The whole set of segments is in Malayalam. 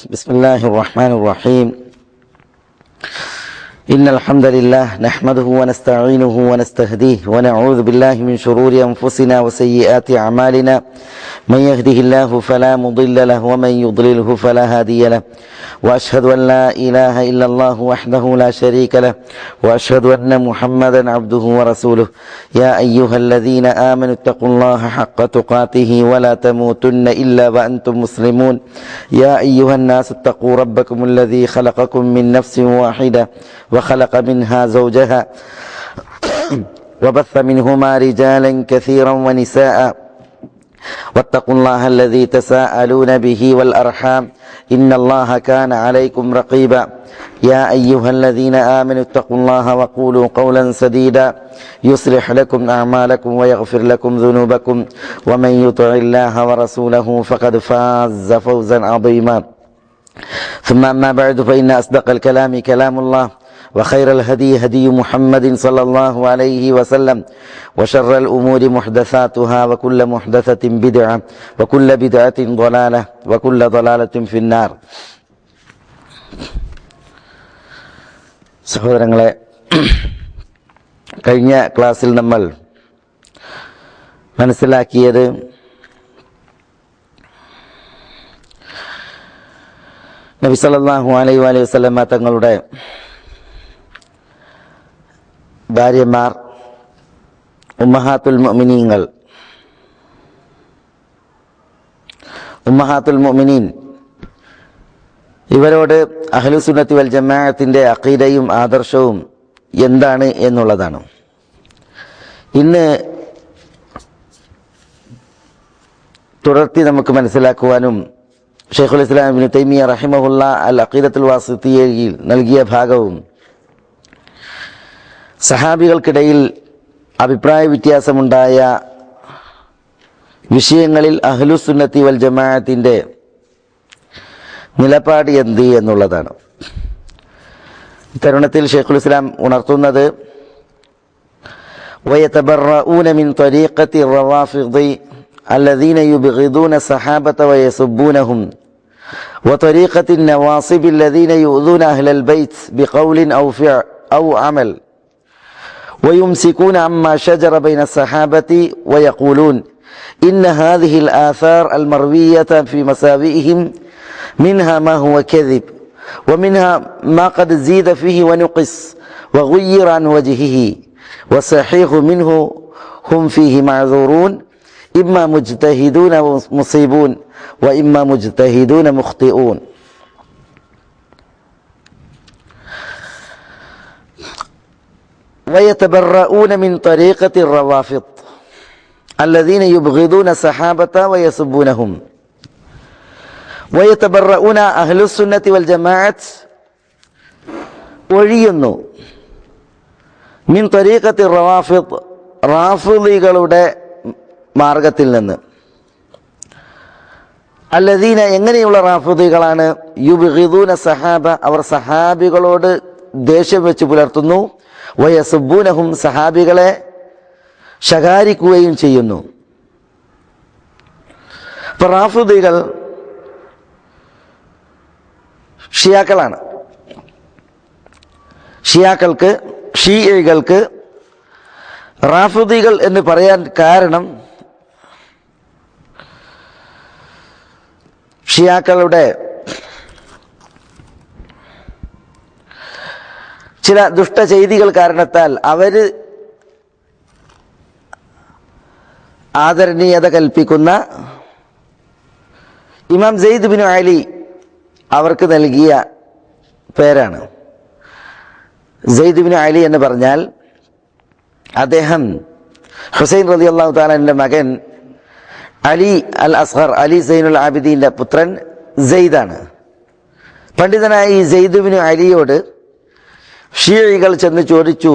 بسم الله الرحمن الرحيم. إن الحمد لله نحمده ونستعينه ونستهديه ونعوذ بالله من شرور أنفسنا وسيئات أعمالنا. من يهده الله فلا مضل له ومن يضلله فلا هادي له. وأشهد أن لا إله إلا الله وحده لا شريك له وأشهد أن محمدا عبده ورسوله. يا أيها الذين آمنوا اتقوا الله حق تقاته ولا تموتن إلا وأنتم مسلمون. يا أيها الناس اتقوا ربكم الذي خلقكم من نفس واحدة وخلق منها زوجها وبث منهما رجالا كثيرا ونساء واتقوا الله الذي تساءلون به والأرحام إن الله كان عليكم رقيبا. يا أيها الذين آمنوا اتقوا الله وقولوا قولا سديدا يصلح لكم أعمالكم ويغفر لكم ذنوبكم ومن يطع الله ورسوله فقد فاز فوزا عظيما. ثم أما بعد فإن أصدق الكلام كلام الله وخير الهدي هدي محمد صلى الله عليه وسلم وشر الأمور محدثاتها وكل محدثة بدعة وكل بدعة ضلالة وكل ضلالة في النار. സഹോദരങ്ങളെ, കഴിഞ്ഞ ക്ലാസ്സിൽ നമ്മൾ മനസ്സിലാക്കിയത് നബി സല്ലല്ലാഹു അലൈഹി വസല്ലം തങ്ങളുടെ ഭാര്യമാർ ഉമ്മഹാത്തുൽ മുഅ്മിനീൻ ഇവരോട് അഹ്ലുസുന്നത്തി വൽ ജമാഅത്തിന്റെ അഖീദയും ആദർശവും എന്താണ് എന്നുള്ളതാണ്. ഇന്ന് തുടർത്തി നമുക്ക് മനസ്സിലാക്കുവാനും ഷെയ്ഖുൽ ഇസ്ലാം ഇബ്നു തൈമിയ്യ റഹിമഹുല്ലാ അൽ അഖീദത്തുൽ വാസിത്തിയ്യയിൽ നൽകിയ ഭാഗവും സഹാബികൾക്കിടയിൽ അഭിപ്രായ വ്യത്യാസമുണ്ടായ വിഷയങ്ങളിൽ അഹ്ലുസുന്നത്തി വൽ ജമാഅത്തിന്റെ നിലപാട് എന്ത് എന്നുള്ളതാണ്. തരുണത്തിൽ ഷെയ്ഖുൽ ഇസ്ലാം ഉണർത്തുന്നത് വയതബറഊന മിൻ ത്വരീഖത്തി റവാഫിദി الذين يبغضون الصحابة ويسبونهم وطريقة النواصب الذين يؤذون أهل البيت بقول أو فعل أو عمل ويمسكون عما شجر بين الصحابة ويقولون إن هذه الآثار المروية في مساوئهم منها ما هو كذب ومنها ما قد زيد فيه ونقص وغير عن وجهه والصحيح منه هم فيه معذورون إما مجتهدون مصيبون وإما مجتهدون مخطئون. ويتبرؤون من طريقة الروافض الذين يبغضون الصحابة ويسبونهم. ويتبرؤون أهل السنة والجماعة ഒഴിയുന്നു മിൻ ത്വരീഖത്തി റവാഫിദ് റാഫിളികളുടെ മാർഗത്തിൽ നിന്ന്. അല്ലദീന എങ്ങനെയുള്ള റാഫിദികളാണ്? യുബ്ഗിദൂന സഹാബ അവർ സഹാബികളോട് ദേഷ്യം വെച്ച് പുലർത്തുന്നു. വയസുബ്ബൂനഹും സഹാബികളെ ശകാരിക്കുകയും ചെയ്യുന്നു. അപ്പോൾ റാഫിദികൾ ഷിയാക്കളാണ്. ഷിയകൾക്ക് റാഫിദികൾ എന്ന് പറയാൻ കാരണം ഷിയാക്കളുടെ ചില ദുഷ്ടചെയ്തികൾ കാരണത്താൽ അവര് ആദരണീയത കൽപ്പിക്കുന്ന ഇമാം സെയ്ദ് ബിൻ അലി അവർക്ക് നൽകിയ പേരാണ്. സെയ്ദ് ബിൻ അലി എന്ന് പറഞ്ഞാൽ അദ്ദേഹം ഹുസൈൻ റളിയല്ലാഹു തആലയുടെ മകൻ അലി അൽ അസ്ഗർ, അലി സൈനുൽ ആബിദീന്റെ പുത്രൻ സെയ്ദാണ്. പണ്ഡിതനായ ഈ സെയ്ദ് ബിൻ അലിയോട് ഷിയകൾ ചെന്ന് ചോദിച്ചു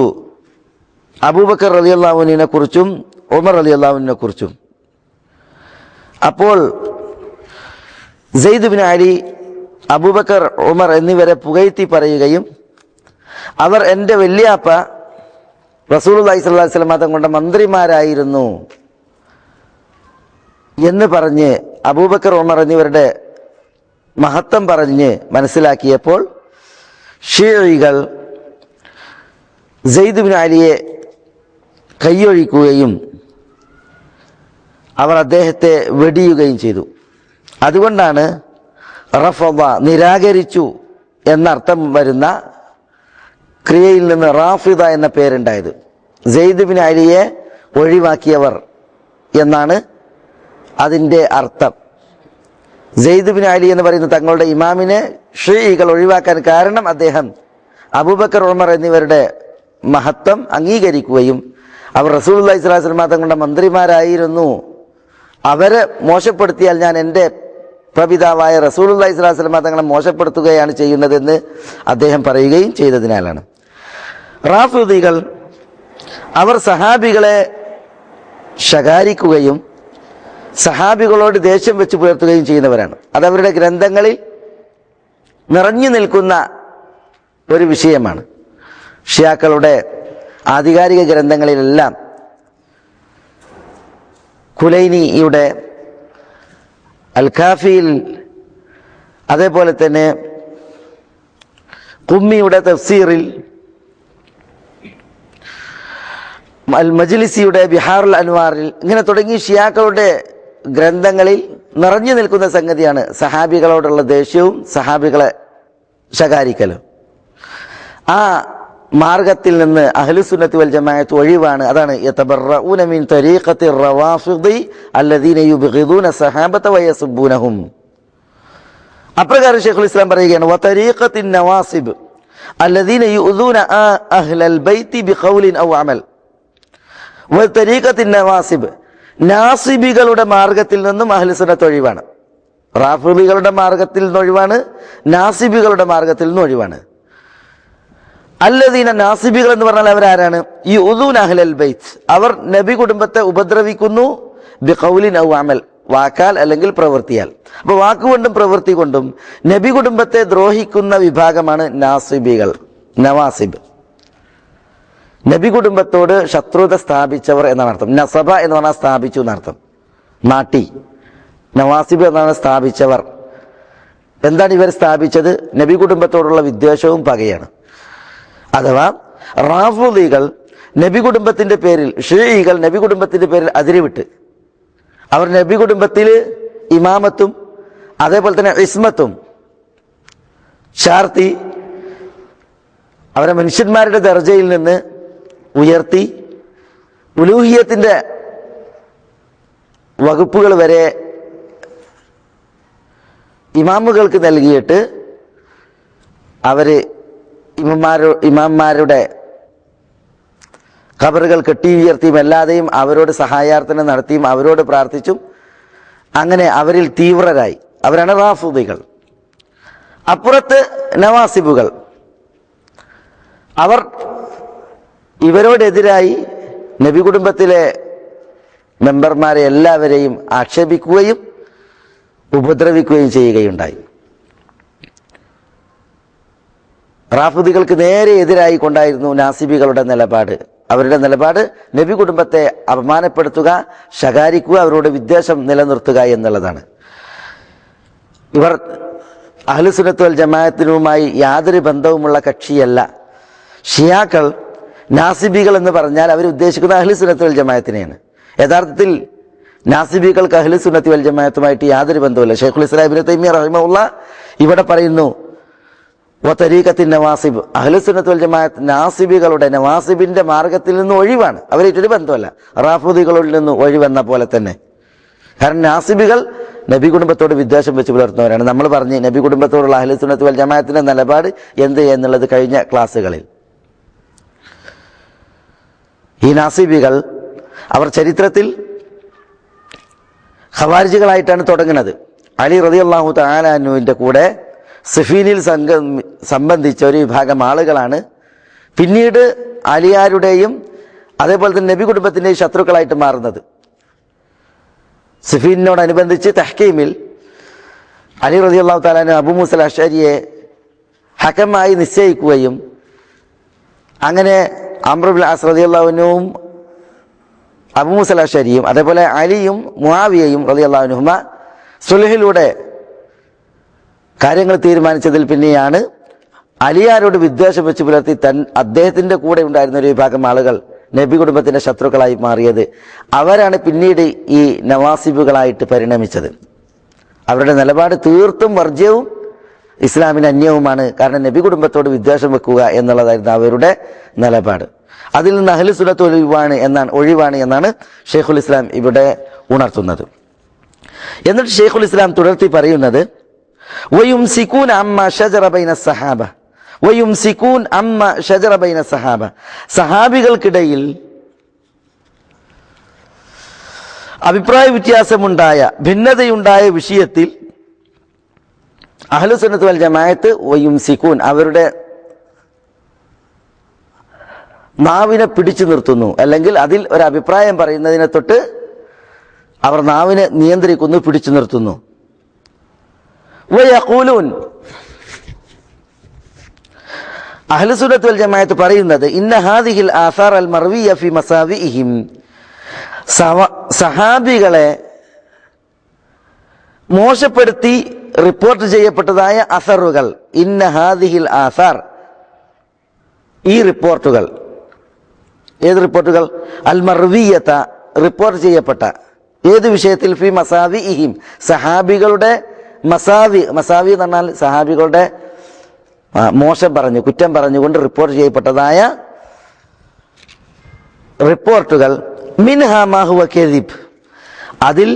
അബൂബക്കർ റളിയല്ലാഹു അൻഹുവിനെ കുറിച്ചും ഉമർ റളിയല്ലാഹു അൻഹുവിനെ കുറിച്ചും. അപ്പോൾ സെയ്ദ് ബിൻ അലി അബൂബക്കർ, ഉമർ എന്നിവരെ പുകഴ്ത്തി പറയുകയും അവർ എൻ്റെ വല്യാപ്പ റസൂലുള്ളാഹി സ്വല്ലല്ലാഹു അലൈഹി വസല്ലം തങ്ങളുടെ മന്ത്രിമാരായിരുന്നു എന്ന് പറഞ്ഞ് അബൂബക്കർ, ഉമർ എന്നിവരുടെ മഹത്വം പറഞ്ഞ് മനസ്സിലാക്കിയപ്പോൾ ഷിയകൾ സെയ്ദ് ബിൻ അലിയെ കൈയൊഴിക്കുകയും അവർ അദ്ദേഹത്തെ വെടിയുകയും ചെയ്തു. അതുകൊണ്ടാണ് റഫദ നിരാകരിച്ചു എന്നർത്ഥം വരുന്ന ക്രിയയിൽ നിന്ന് റാഫിദ എന്ന പേരുണ്ടായത്. സെയ്ദ് ബിൻ അലിയെ ഒഴിവാക്കിയവർ എന്നാണ് അതിൻ്റെ അർത്ഥം. സെയ്ദ് ബിൻ അലി എന്ന് പറയുന്ന തങ്ങളുടെ ഇമാമിനെ ഷിഈകൾ ഒഴിവാക്കാൻ കാരണം അദ്ദേഹം അബൂബക്കർ, ഉമർ എന്നിവരുടെ മഹത്വം അംഗീകരിക്കുകയും അവർ റസൂലുള്ളാഹി സ്വല്ലല്ലാഹു അലൈഹി വസല്ലം തങ്ങളുടെ മന്ത്രിമാരായിരുന്നു, അവരെ മോശപ്പെടുത്തിയാൽ ഞാൻ എൻ്റെ പ്രപിതാവായ റസൂലുള്ളാഹി സ്വല്ലല്ലാഹു അലൈഹി വസല്ലം തങ്ങളെ മോശപ്പെടുത്തുകയാണ് ചെയ്യുന്നതെന്ന് അദ്ദേഹം പറയുകയും ചെയ്തതിനാലാണ്. റാഫിദികൾ അവർ സഹാബികളെ ശകാരിക്കുകയും സഹാബികളോട് ദേഷ്യം വെച്ച് പുലർത്തുകയും ചെയ്യുന്നവരാണ്. അതവരുടെ ഗ്രന്ഥങ്ങളിൽ നിറഞ്ഞു നിൽക്കുന്ന ഒരു വിഷയമാണ്. ഷിയാക്കളുടെ ആധികാരിക ഗ്രന്ഥങ്ങളിലെല്ലാം കുലൈനിയുടെ അൽ കാഫിയിൽ, അതേപോലെ തന്നെ ഖുമ്മിയുടെ തഫ്സീറിൽ, അൽ മജ്ലിസിയുടെ ബിഹാറുൽ അൻവാറിൽ, ഇങ്ങനെ തുടങ്ങി ഷിയാക്കളുടെ ഗ്രന്ഥങ്ങളിൽ നിറഞ്ഞു നിൽക്കുന്ന സംഗതിയാണ് സഹാബികളോടുള്ള ദേഷ്യവും സഹാബികളെ ശകാരിക്കലും. ആ മാർഗത്തിൽ നിന്ന് അഹ്ലുസുന്നത്തി വൽ ജമാഅത്ത് ഒഴിവാണ്. അതാണ് യതബറഊന മിൻ തരീഖത്തി റവാഫിദി അല്ലദീന യുബ്ഗിദൂന സഹാബത വയസുബ്ബൂനഹും. അപ്രകാരം ശൈഖുൽ ഇസ്ലാം പറയുകയാണ്, വതരീഖത്തി നവാസിബ് അല്ലദീന യുഉദൂന അഹ്ലൽ ബൈത്തി ബിഖൗലിൻ ഔ അമൽ. വതരീഖത്തി നവാസിബ്, നാസിബികളുടെ മാർഗത്തിൽ നിന്നും അഹ്ലുസുന്നത്ത് ഒഴിവാണ്. റാഫിദികളുടെ മാർഗത്തിൽ നിന്ന് ഒഴിവാണ്, നാസിബികളുടെ മാർഗത്തിൽ നിന്ന് ഒഴിവാണ്. അല്ലദീന, നാസിബികൾ എന്ന് പറഞ്ഞാൽ അവരാരാണ്? യുദൂന അഹ്ലൽ ബൈത്ത്, അവർ നബി കുടുംബത്തെ ഉപദ്രവിക്കുന്നു. ബിഖൗലിൻ ഔ അമൽ, വാക്കാൽ അല്ലെങ്കിൽ പ്രവൃത്തിയാൽ. അപ്പൊ വാക്കുകൊണ്ടും പ്രവൃത്തി കൊണ്ടും നബി കുടുംബത്തെ ദ്രോഹിക്കുന്ന വിഭാഗമാണ് നാസിബികൾ, നവാസിബ്. നബി കുടുംബത്തോട് ശത്രുത സ്ഥാപിച്ചവർ എന്നാണ് അർത്ഥം. നസബ എന്ന് പറഞ്ഞാൽ സ്ഥാപിച്ചു എന്നർത്ഥം, നാട്ടി. നവാസിബ് എന്നാണ് സ്ഥാപിച്ചവർ. എന്താണ് ഇവർ സ്ഥാപിച്ചത്? നബി കുടുംബത്തോടുള്ള വിദ്വേഷവും പകയാണ്. അഥവാ റാഫിദികൾ നബി കുടുംബത്തിന്റെ പേരിൽ, ഷിഈകൾ നബി കുടുംബത്തിന്റെ പേരിൽ അതിരുവിട്ട് അവർ നബി കുടുംബത്തിൽ ഇമാമത്തും അതേപോലെ തന്നെ ഇസ്മത്തും ചാർത്തി അവരെ മനുഷ്യന്മാരുടെ ദർജയിൽ നിന്ന് ഉയർത്തി ഉലൂഹിയത്തിന്റെ വകുപ്പുകൾ വരെ ഇമാമുകൾക്ക് നൽകിയിട്ട് അവര് ഇമാംമാരുടെ ഖബറുകൾ കെട്ടി ഉയർത്തിയും അല്ലാതെയും അവരോട് സഹായാർത്ഥന നടത്തിയും അവരോട് പ്രാർത്ഥിച്ചും അങ്ങനെ അവരിൽ തീവ്രരായി. അവരാണ് റാഫിദികൾ. അപ്പുറത്ത് നവാസിബുകൾ, അവർ ഇവരോടെതിരായി നബി കുടുംബത്തിലെ മെമ്പർമാരെ എല്ലാവരെയും ആക്ഷേപിക്കുകയും ഉപദ്രവിക്കുകയും ചെയ്യുകയുണ്ടായി. റാഫിദികൾക്ക് നേരെ എതിരായി കൊണ്ടായിരുന്നു നാസിബികളുടെ നിലപാട്. അവരുടെ നിലപാട് നബി കുടുംബത്തെ അപമാനപ്പെടുത്തുക, ശകാരിക്കുക, അവരോട് വിദ്വേഷം നിലനിർത്തുക എന്നുള്ളതാണ്. ഇവർ അഹ്ലുസുന്നത്ത് വൽ ജമാഅത്തിനുമായി യാതൊരു ബന്ധവുമുള്ള കക്ഷിയല്ല. ഷിയാക്കൾ നാസിബികൾ എന്ന് പറഞ്ഞാൽ അവർ ഉദ്ദേശിക്കുന്ന അഹ്ലുസുന്നത്ത് വൽ ജമാഅത്തിനെയാണ്. യഥാർത്ഥത്തിൽ നാസിബികൾക്ക് അഹ്ലുസുന്നത്തി വൽ ജമാഅത്തുമായിട്ട് യാതൊരു ബന്ധവുമില്ല. ശൈഖുൽ ഇസ്ലാം ഇബ്നു തൈമിയ്യ റഹിമഹുല്ലാഹ് ഇവിടെ പറയുന്നു, വതരീഖത്തിൻ നവാസിബ്, അഹ്ലുസുന്നത്ത് വൽ ജമാഅത്ത് നാസിബികളുടെ, നവാസിബിന്റെ മാർഗത്തിൽ നിന്ന് ഒഴിവാണ്. അവരായിട്ടൊരു ബന്ധമല്ല. റാഫിദികളിൽ നിന്ന് ഒഴിവെന്ന പോലെ തന്നെ. കാരണം നാസിബികൾ നബി കുടുംബത്തോട് വിദ്വേഷം വെച്ച് പുലർത്തുന്നവരാണ്. നമ്മൾ പറഞ്ഞ് നബി കുടുംബത്തോടുള്ള അഹ്ലുസുന്നത്ത് വൽ ജമാഅത്തിന്റെ നിലപാട് എന്ത് എന്നുള്ളത് കഴിഞ്ഞ ക്ലാസ്സുകളിൽ. ഈ നാസിബികൾ അവർ ചരിത്രത്തിൽ ഖവാരിജികളായിട്ടാണ് തുടങ്ങുന്നത്. അലി റളിയല്ലാഹു തആല അൻഹുവിന്റെ കൂടെ സിഫീനിൽ സംബന്ധിച്ച ഒരു വിഭാഗം ആളുകളാണ് പിന്നീട് അലിയാരുടെയും അതേപോലെ തന്നെ നബി കുടുംബത്തിന്റെയും ശത്രുക്കളായിട്ട് മാറുന്നത്. സിഫീനോടനുബന്ധിച്ച് തഹ്കീമിൽ അലി റളിയല്ലാഹു തആല അൻഹു അബൂ മൂസ അശ്അരിയെ ഹക്കമായി നിശ്ചയിക്കുകയും അങ്ങനെ അംർ ഇബ്നു അസ് റളിയല്ലാഹു അൻഹുവും അബൂ മൂസ അശ്അരിയും അതേപോലെ അലിയും മുആവിയയും റളിയല്ലാഹു അൻഹുമ സുൽഹിലൂടെ കാര്യങ്ങൾ തീരുമാനിച്ചതിൽ പിന്നെയാണ് അലിയാരോട് വിദ്വേഷം വെച്ച് പുലർത്തി അദ്ദേഹത്തിന്റെ കൂടെ ഉണ്ടായിരുന്ന ഒരു വിഭാഗം ആളുകൾ നബി കുടുംബത്തിന്റെ ശത്രുക്കളായി മാറിയത്. അവരാണ് പിന്നീട് ഈ നവാസിബുകളായിട്ട് പരിണമിച്ചത്. അവരുടെ നിലപാട് തീർത്തും വർജ്യവും ഇസ്ലാമിന് അന്യവുമാണ്. കാരണം നബി കുടുംബത്തോട് വിദ്വേഷം വെക്കുക എന്നുള്ളതായിരുന്നു അവരുടെ നിലപാട്. അതിൽ നിന്ന് അഹ്ലു സുന്നത്ത് ഒഴിവാണ് എന്നാണ് ഷെയ്ഖുൽ ഇസ്ലാം ഇവിടെ ഉണർത്തുന്നത്. എന്നിട്ട് ഷെയ്ഖുൽ ഇസ്ലാം തുടർത്തി പറയുന്നത് വയുംസികൂന അമ്മ ഷജറ ബൈന സഹാബ വയുംസികൂൻ അമ്മ ഷജറ ബൈന സഹാബ, സഹാബികൾക്കിടയിൽ അഭിപ്രായ വ്യത്യാസമുണ്ടായ ഭിന്നതയുണ്ടായ വിഷയത്തിൽ അഹ്ലു സുന്നത്ത് വൽ ജമാഅത്ത് വയുംസികൂൻ അവരുടെ നാവിനെ പിടിച്ചു നിർത്തുന്നു, അല്ലെങ്കിൽ അതിൽ ഒരു അഭിപ്രായം പറയുന്നതിനെ തൊട്ട് അവർ നാവിനെ നിയന്ത്രിക്കുന്നു, പിടിച്ചു നിർത്തുന്നു. വയഖൂലൂൻ, അഹ്ലു സുന്നത്ത് വൽ ജമാഅത്ത് പറയുന്നത് ഇന്ന ഹാദിഹിൽ ആസാർ അൽ മർവിയ ഫി മസാവിഇഹിം, സഹാബികളെ മോശപ്പെടുത്തി റിപ്പോർട്ട് ചെയ്യപ്പെട്ടതായ അസറുകൾ, ഇന്ന ഹാദിഹിൽ ആസാർ, ഈ റിപ്പോർട്ടുകൾ, ഏത് റിപ്പോർട്ടുകൾ? അൽ മർവിയത, റിപ്പോർട്ട് ചെയ്യപ്പെട്ട ഏത് വിഷയത്തിൽ? ഫി മസാവിഇഹിം, സഹാബികളുടെ മസാവി എന്ന് പറഞ്ഞാൽ സഹാബികളുടെ മോശം പറഞ്ഞു, കുറ്റം പറഞ്ഞുകൊണ്ട് റിപ്പോർട്ട് ചെയ്യപ്പെട്ടതായ റിപ്പോർട്ടുകൾ. മിൻഹാ മാ ഹുവ കദിബ്, അതിൽ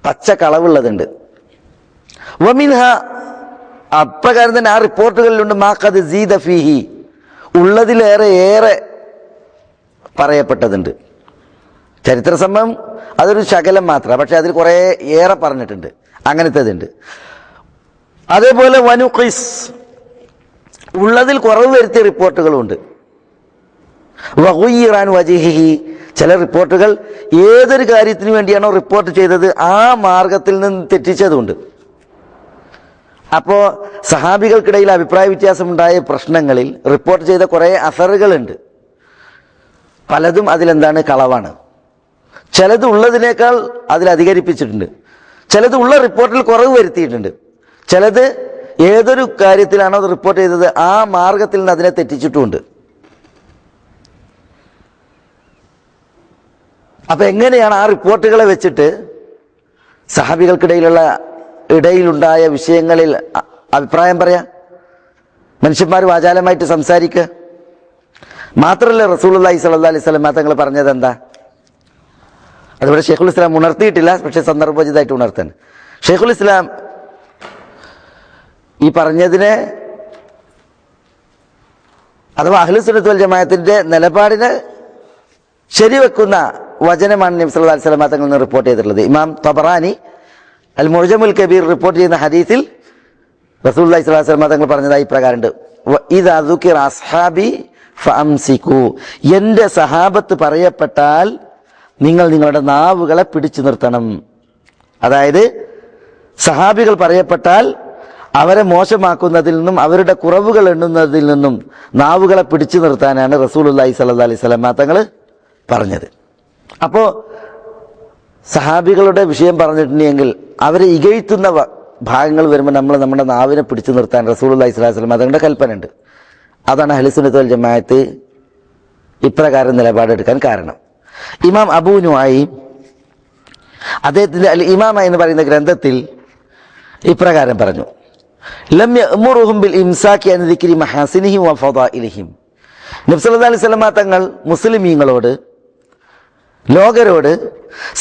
പച്ച കളവുള്ളതുണ്ട്. വമിൻഹ, അപ്രകാരം തന്നെ ആ റിപ്പോർട്ടുകളിലുണ്ട് മാ ഖദ് സീദ ഫീഹി, ഏറെ പറയപ്പെട്ടതുണ്ട്. ചരിത്ര സംഭവം അതൊരു ശകലം മാത്രമാണ്, പക്ഷെ അതിൽ കുറേ ഏറെ പറഞ്ഞിട്ടുണ്ട്, അങ്ങനത്തേതുണ്ട്. അതേപോലെ വനുഖിസ്, ഉള്ളതിൽ കുറവ് വരുത്തിയ റിപ്പോർട്ടുകളുണ്ട്. വഗുയ്യിറാൻ വജിഹിഹി, ചില റിപ്പോർട്ടുകൾ ഏതൊരു കാര്യത്തിന് വേണ്ടിയാണോ റിപ്പോർട്ട് ചെയ്തത് ആ മാർഗത്തിൽ നിന്ന് തെറ്റിച്ചതുണ്ട്. അപ്പോൾ സഹാബികൾക്കിടയിൽ അഭിപ്രായ വ്യത്യാസമുണ്ടായ പ്രശ്നങ്ങളിൽ റിപ്പോർട്ട് ചെയ്ത കുറേ അസറുകളുണ്ട്. പലതും അതിലെന്താണ്? കളവാണ്. ചിലത് ഉള്ളതിനേക്കാൾ അതിലധികരിപ്പിച്ചിട്ടുണ്ട്, ചിലത് ഉള്ള റിപ്പോർട്ടിൽ കുറവ് വരുത്തിയിട്ടുണ്ട്, ചിലത് ഏതൊരു കാര്യത്തിലാണോ അത് റിപ്പോർട്ട് ചെയ്തത് ആ മാർഗത്തിൽ നിന്ന് അതിനെ തെറ്റിച്ചിട്ടുമുണ്ട്. അപ്പൊ എങ്ങനെയാണ് ആ റിപ്പോർട്ടുകളെ വെച്ചിട്ട് സഹാബികൾക്കിടയിലുണ്ടായ വിഷയങ്ങളിൽ അഭിപ്രായം പറയാ? മനുഷ്യന്മാർ വാചാലമായിട്ട് സംസാരിക്കുക മാത്രമല്ല, റസൂലുള്ളാഹി സ്വല്ലല്ലാഹി അലൈഹി വസല്ലം തങ്ങൾ പറഞ്ഞത് എന്താ? അതിവിടെ ഷെയ്ഖുൽ ഇസ്ലാം ഉണർത്തിയിട്ടില്ല, പക്ഷെ സന്ദർഭോചിതമായിട്ട് ഉണർത്താൻ. ഷെയ്ഖുൽ ഇസ്ലാം ഈ പറഞ്ഞതിനെ, അഥവാ അഹ്ലു സുന്നത്ത് വൽ ജമാഅത്തിന്റെ നിലപാടിനെ ശരിവെക്കുന്ന വചനമാണ് നബി സല്ലല്ലാഹു അലൈഹി വസല്ലം തങ്ങളിൽ നിന്ന് റിപ്പോർട്ട് ചെയ്തിട്ടുള്ളത്. ഇമാം തബറാനി അൽ മുഅ്ജമുൽ കബീർ റിപ്പോർട്ട് ചെയ്യുന്ന ഹദീസിൽ റസൂലുള്ളാഹി സ്വല്ലല്ലാഹു അലൈഹി വസല്ലം തങ്ങൾ പറഞ്ഞതായി ഇപ്രകാരമുണ്ട്: ഇദാ ദുകിറ അസ്ഹാബി ഫഅംസികൂ, എൻ്റെ സഹാബത്ത് പറയപ്പെട്ടാൽ നിങ്ങൾ നിങ്ങളുടെ നാവുകളെ പിടിച്ചു നിർത്തണം. അതായത് സഹാബികൾ പറയപ്പെട്ടാൽ അവരെ മോശമാക്കുന്നതിൽ നിന്നും അവരുടെ കുറവുകൾ എണ്ണുന്നതിൽ നിന്നും നാവുകളെ പിടിച്ചു നിർത്താനാണ് റസൂലുള്ളാഹി സ്വല്ലല്ലാഹി അലൈഹി വസല്ലം തങ്ങൾ പറഞ്ഞത്. അപ്പോൾ സഹാബികളുടെ വിഷയം പറഞ്ഞിട്ടുണ്ടെങ്കിൽ അവരെ ഇകഴ്ത്തുന്ന ഭാഗങ്ങൾ വരുമ്പോൾ നമ്മൾ നമ്മുടെ നാവിനെ പിടിച്ചു നിർത്താൻ റസൂലുള്ളാഹി സ്വല്ലല്ലാഹി അലൈഹി വസല്ലം തങ്ങളുടെ കൽപ്പനയുണ്ട്. അതാണ് അഹ്ലു സുന്നത്ത് വൽ ജമാഅത്ത് ഇപ്രകാരം നിലപാടെടുക്കാൻ കാരണം. ഇമാം അബൂ നുഐം അദ്ദേഹത്തിന്റെ അൽ ഇമാമ എന്ന് പറയുന്ന ഗ്രന്ഥത്തിൽ ഇപ്രകാരം പറഞ്ഞു: ലം യഅ്മുറുഹും ബിൽ ഇംസാകി അൻ ദിക്രി മഹാസിനിഹിം വ ഫദാഇലിഹിം. നബി സല്ലല്ലാഹു അലൈഹി വസല്ലം തങ്ങൾ മുസ്ലിമീങ്ങളോട്, ലോകരോട്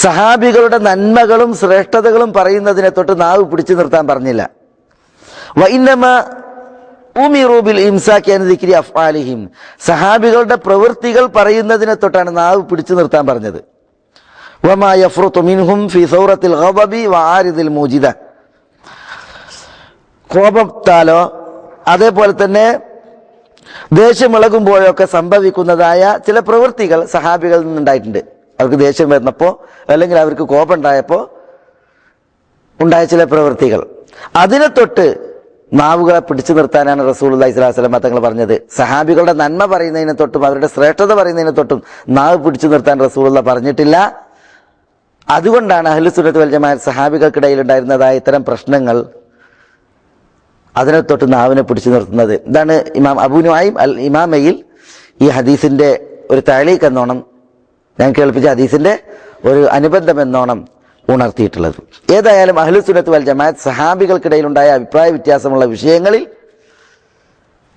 സഹാബികളുടെ നന്മകളും ശ്രേഷ്ഠതകളും പറയുന്നതിനെ തൊട്ട് നാവ് പിടിച്ചു നിർത്താൻ പറഞ്ഞില്ല. വ ഇന്നമ ഉമിറു ബിൽ ഇംസാകി അൻ ദിക്രി അഫ്ആലിഹിം, സഹാബികളുടെ പ്രവൃത്തികൾ പറയുന്നതിനെ തൊട്ടാണ് നാവ് പിടിച്ചു നിർത്താൻ പറഞ്ഞത്. വമാ യഫ്റുതു മിൻഹും ഫീ സൗറത്തിൽ ഗളബി വആരിദിൽ മൂജിദ, കോപത്താലോ അതേപോലെ തന്നെ ദേഷ്യമിളകുമ്പോഴൊക്കെ സംഭവിക്കുന്നതായ ചില പ്രവൃത്തികൾ സഹാബികളിൽ നിന്നുണ്ടായിട്ടുണ്ട്. അവർക്ക് ദേഷ്യം വരുന്നപ്പോൾ അല്ലെങ്കിൽ അവർക്ക് കോപം ഉണ്ടായപ്പോൾ ഉണ്ടായ ചില പ്രവൃത്തികൾ, അതിനെ തൊട്ട് നാവുകളെ പിടിച്ചു നിർത്താനാണ് റസൂലുള്ളാഹി സ്വല്ലല്ലാഹി അലൈഹി വസല്ലം തങ്ങൾ പറഞ്ഞത്. സഹാബികളുടെ നന്മ പറയുന്നതിനെ തൊട്ടും അവരുടെ ശ്രേഷ്ഠത പറയുന്നതിനെ തൊട്ടും നാവ് പിടിച്ചു നിർത്താൻ റസൂലുള്ളാഹി പറഞ്ഞിട്ടില്ല. അതുകൊണ്ടാണ് അഹ്ലുസുന്നത്ത് വൽ ജമാഅത്ത് സഹാബികൾക്കിടയിൽ ഉണ്ടായിരുന്നതായ ഇത്തരം പ്രശ്നങ്ങൾ അതിനെ തൊട്ട് നാവിനെ പിടിച്ചു നിർത്തുന്നത്. ഇതാണ് ഇമാം അബൂ നുഐം അൽ ഇമാമയിൽ ഈ ഹദീസിന്റെ ഒരു തഅലീഖ് എന്നോണം, ഞാൻ കേൾപ്പിച്ച ഹദീസിന്റെ ഒരു അനുബന്ധം എന്നോണം ഉണർത്തിയിട്ടുള്ളത്. ഏതായാലും അഹ്ലുസുന്നത്ത് വൽ ജമാഅത്ത് സഹാബികൾക്കിടയിലുണ്ടായ അഭിപ്രായ വ്യത്യാസമുള്ള വിഷയങ്ങളിൽ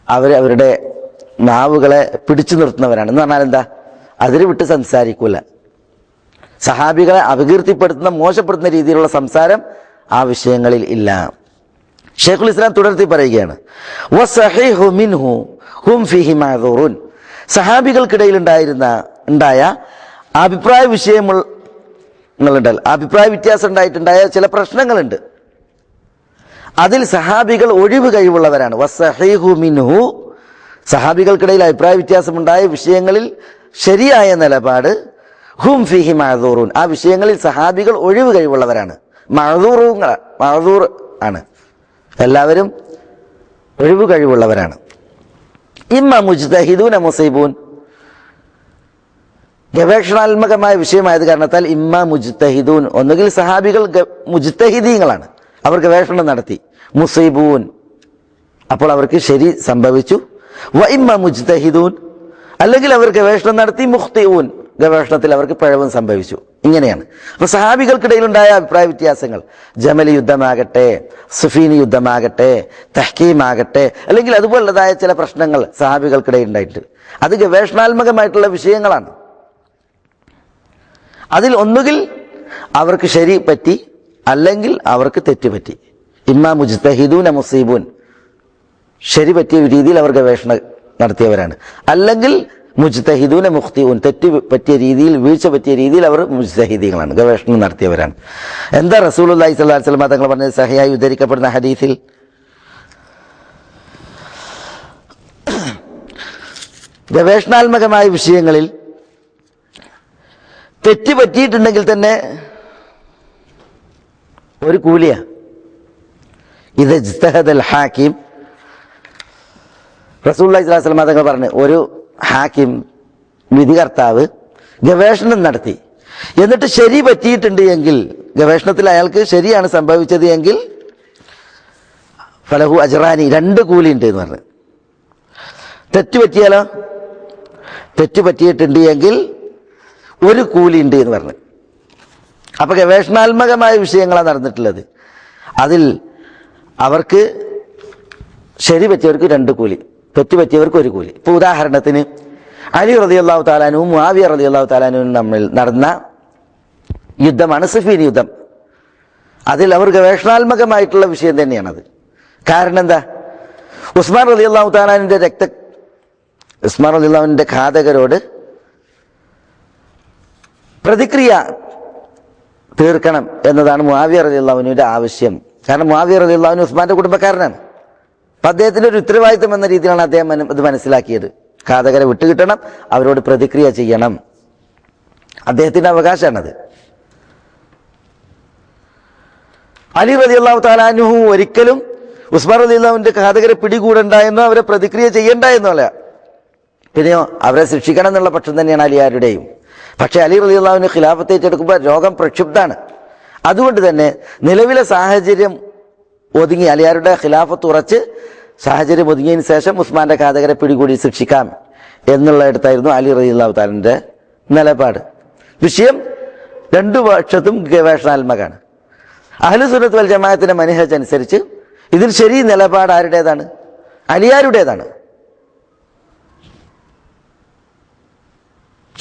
അവരുടെ നാവുകളെ പിടിച്ചു നിർത്തുന്നവരാണ്. എന്ന് പറഞ്ഞാൽ എന്താ, അതിൽ വിട്ട് സംസാരിക്കൂല. സഹാബികളെ അപകീർത്തിപ്പെടുത്തുന്ന, മോശപ്പെടുത്തുന്ന രീതിയിലുള്ള സംസാരം ആ വിഷയങ്ങളിൽ ഇല്ല. ഷെയ്ഖുൽ ഇസ്ലാം തുടർത്തി പറയുകയാണ്, വസഹീഹു മിൻഹു ഹും ഫീഹി മഅ്ദൂറുൻ. സഹാബികൾക്കിടയിൽ ഉണ്ടായ അഭിപ്രായ വിഷയങ്ങളുണ്ടല്ലോ, അഭിപ്രായ വ്യത്യാസം ഉണ്ടായിട്ടുണ്ടായ ചില പ്രശ്നങ്ങളുണ്ട്, അതിൽ സഹാബികൾ ഒഴിവ് കഴിവുള്ളവരാണ്. വസഹീഹു മിൻഹു, സഹാബികൾക്കിടയിൽ അഭിപ്രായ വ്യത്യാസമുണ്ടായ വിഷയങ്ങളിൽ ശരിയായ നിലപാട്, ഹും ഫീഹി മഅ്ദൂറുൻ, ആ വിഷയങ്ങളിൽ സഹാബികൾ ഒഴിവ് കഴിവുള്ളവരാണ്. മഅ്ദൂർ ആണ്, എല്ലാവരും ഒഴിവ് കഴിവുള്ളവരാണ്. ഇമ്മ മുജ്തഹിദൂന മുസീബൂൻ, ഗവേഷണാത്മകമായ വിഷയമായത് കാരണത്താൽ ഇമ്മ മുജ്തഹിദൂൻ, ഒന്നുകിൽ സഹാബികൾ മുജ്തഹിദീങ്ങളാണ്, അവർ ഗവേഷണം നടത്തി. മുസീബൂൻ, അപ്പോൾ അവർക്ക് ശരി സംഭവിച്ചു. വ ഇമ്മ മുജ്തഹിദൂൻ, അല്ലെങ്കിൽ അവർ ഗവേഷണം നടത്തി. മുഖ്തിഊൻ, ഗവേഷണത്തിൽ അവർക്ക് പിഴവും സംഭവിച്ചു. ഇങ്ങനെയാണ്. അപ്പൊ സഹാബികൾക്കിടയിലുണ്ടായ അഭിപ്രായ വ്യത്യാസങ്ങൾ, ജമൽ യുദ്ധമാകട്ടെ, സുഫീൻ യുദ്ധമാകട്ടെ, തഹ്കീമാകട്ടെ, അല്ലെങ്കിൽ അതുപോലുള്ളതായ ചില പ്രശ്നങ്ങൾ സഹാബികൾക്കിടയിൽ ഉണ്ടായിട്ടുണ്ട്. അത് ഗവേഷണാത്മകമായിട്ടുള്ള വിഷയങ്ങളാണ്. അതിൽ ഒന്നുകിൽ അവർക്ക് ശരി പറ്റി, അല്ലെങ്കിൽ അവർക്ക് തെറ്റുപറ്റി. ഇമ്മാ മുജ്തഹിദൂന മുസീബൂൻ, ശരി പറ്റിയ രീതിയിൽ അവർ ഗവേഷണം നടത്തിയവരാണ്. അല്ലെങ്കിൽ മുജ്തഹിദൂന മുഖ്തിഊൻ, തെറ്റ് പറ്റിയ രീതിയിൽ, വീഴ്ച പറ്റിയ രീതിയിൽ അവർ മുജ്തഹിദീങ്ങളാണ്, ഗവേഷണം നടത്തിയവരാണ്. എന്താ റസൂലുള്ളാഹി സ്വല്ലല്ലാഹു അലൈഹി വസല്ലം തങ്ങൾ പറഞ്ഞത് സഹിഹായി ഉദ്ധരിക്കപ്പെടുന്ന ഹദീസിൽ? ഗവേഷണാത്മകമായ വിഷയങ്ങളിൽ തെറ്റ് പറ്റിയിട്ടുണ്ടെങ്കിൽ തന്നെ ഒരു കൂലിയ. ഇത് ഇജ്തഹദൽ ഹാക്കിം, റസൂലുള്ളാഹി സ്വല്ലല്ലാഹു അലൈഹി വസല്ലം തങ്ങൾ പറഞ്ഞു, ഒരു ഹാക്കിം, വിധികർത്താവ് ഗവേഷണം നടത്തി, എന്നിട്ട് ശരി പറ്റിയിട്ടുണ്ട് എങ്കിൽ, ഗവേഷണത്തിൽ അയാൾക്ക് ശരിയാണ് സംഭവിച്ചത് എങ്കിൽ, ഫലഹു അജ്റാനി, 2 കൂലി ഉണ്ട് എന്ന് പറഞ്ഞു. തെറ്റ് പറ്റിയാലോ, തെറ്റ് പറ്റിയിട്ടുണ്ട് എങ്കിൽ 1 കൂലി ഉണ്ട് എന്ന് പറഞ്ഞു. അപ്പൊ ഗവേഷണാത്മകമായ വിഷയങ്ങളാണ് നടന്നിട്ടുള്ളത്. അതിൽ അവർക്ക് ശരി പറ്റിയവർക്ക് 2 കൂലി, തെറ്റ് പറ്റിയവർക്ക് 1 കൂലി. ഇപ്പൊ ഉദാഹരണത്തിന് അലി റളിയല്ലാഹു തആല അൻഹുവും മുആവിയ റളിയല്ലാഹു തആല അൻഹുവും തമ്മിൽ നടന്ന യുദ്ധമാണ് സിഫീൻ യുദ്ധം. അതിൽ അവർ ഗവേഷണാത്മകമായിട്ടുള്ള വിഷയം തന്നെയാണത്. കാരണം എന്താ, ഉസ്മാൻ റളിയല്ലാഹു തആല അൻഹുവിന്റെ ഉസ്മാൻ റളിയല്ലാഹുവിന്റെ ഘാതകരോട് പ്രതിക്രിയ തീർക്കണം എന്നതാണ് മുആവിയ റളിയല്ലാഹു അൻഹുവിന്റെ ആവശ്യം. കാരണം മുആവിയ റളിയല്ലാഹു അൻഹു ഉസ്മാന്റെ കുടുംബക്കാരനാണ്. അപ്പൊ അദ്ദേഹത്തിന്റെ ഒരു ഉത്തരവാദിത്വം എന്ന രീതിയിലാണ് അദ്ദേഹം ഇത് മനസ്സിലാക്കിയത്. ഘാതകരെ വിട്ടുകിട്ടണം, അവരോട് പ്രതിക്രിയ ചെയ്യണം, അദ്ദേഹത്തിന്റെ അവകാശമാണത്. അലി റളിയല്ലാഹു തആല അൻഹു ഒരിക്കലും ഉസ്മാൻ റളിയല്ലാഹുവിന്റെ ഘാതകരെ പിടികൂടണ്ടായെന്നോ അവരെ പ്രതിക്രിയ ചെയ്യണ്ടായെന്നല്ല, പിന്നെയോ അവരെ ശിക്ഷിക്കണം എന്നുള്ള പക്ഷം തന്നെയാണ് അലിയാരുടെയും. പക്ഷെ അലി റളിയല്ലാഹുവിന് ഖിലാഫത്ത് ഏറ്റെടുക്കുമ്പോൾ രോഗം പ്രക്ഷുബ്ധാണ്. അതുകൊണ്ട് തന്നെ നിലവിലെ സാഹചര്യം ഒതുങ്ങി, അലിയാരുടെ ഖിലാഫത്ത് ഉറച്ച് സാഹചര്യം ഒതുങ്ങിയതിന് ശേഷം ഉസ്മാന്റെ ഘാതകരെ പിടികൂടി ശിക്ഷിക്കാം എന്നുള്ളിടത്തായിരുന്നു അലി റളിയല്ലാഹു തആലയുടെ നിലപാട്. വിഷയം 2 പക്ഷത്തും ഗവേഷണാത്മകമാണ്. അഹ്ലുസുന്നത്ത് വൽ ജമാഅത്തിന്റെ മനഹജ് അനുസരിച്ച് ഇതിൽ ശരി നിലപാട് ആരുടേതാണ്? അലിയാരുടേതാണ്.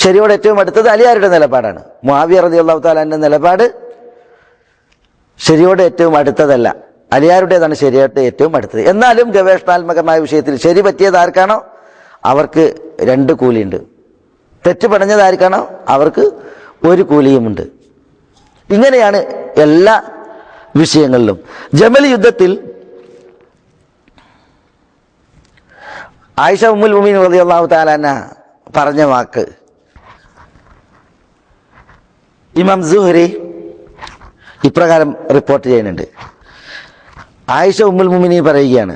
ശരിയോട് ഏറ്റവും അടുത്തത് അലിയാരുടെ നിലപാടാണ്. മുആവിയ റളിയല്ലാഹു തആലയുടെ നിലപാട് ശരിയോട് ഏറ്റവും അടുത്തതല്ല, അലിയാരുടേതാണ് ശരിയായിട്ട് ഏറ്റവും അടുത്തത്. എന്നാലും ഗവേഷണാത്മകമായ വിഷയത്തിൽ ശരി പറ്റിയത് ആർക്കാണോ അവർക്ക് 2 കൂലിയുണ്ട്, തെറ്റ് പടഞ്ഞത് ആർക്കാണോ അവർക്ക് 1 കൂലിയുമുണ്ട്. ഇങ്ങനെയാണ് എല്ലാ വിഷയങ്ങളിലും. ജമൽ യുദ്ധത്തിൽ ആയിഷ ഉമ്മുൽ മുഅ്മിനീൻ റളിയല്ലാഹു തആല അൻഹ പറഞ്ഞ വാക്ക് ഇമാം സുഹരി ഇപ്രകാരം റിപ്പോർട്ട് ചെയ്യുന്നുണ്ട്. ആയിഷ ഉമ്മുൽ മുഅ്മിനീൻ പറയുകയാണ്,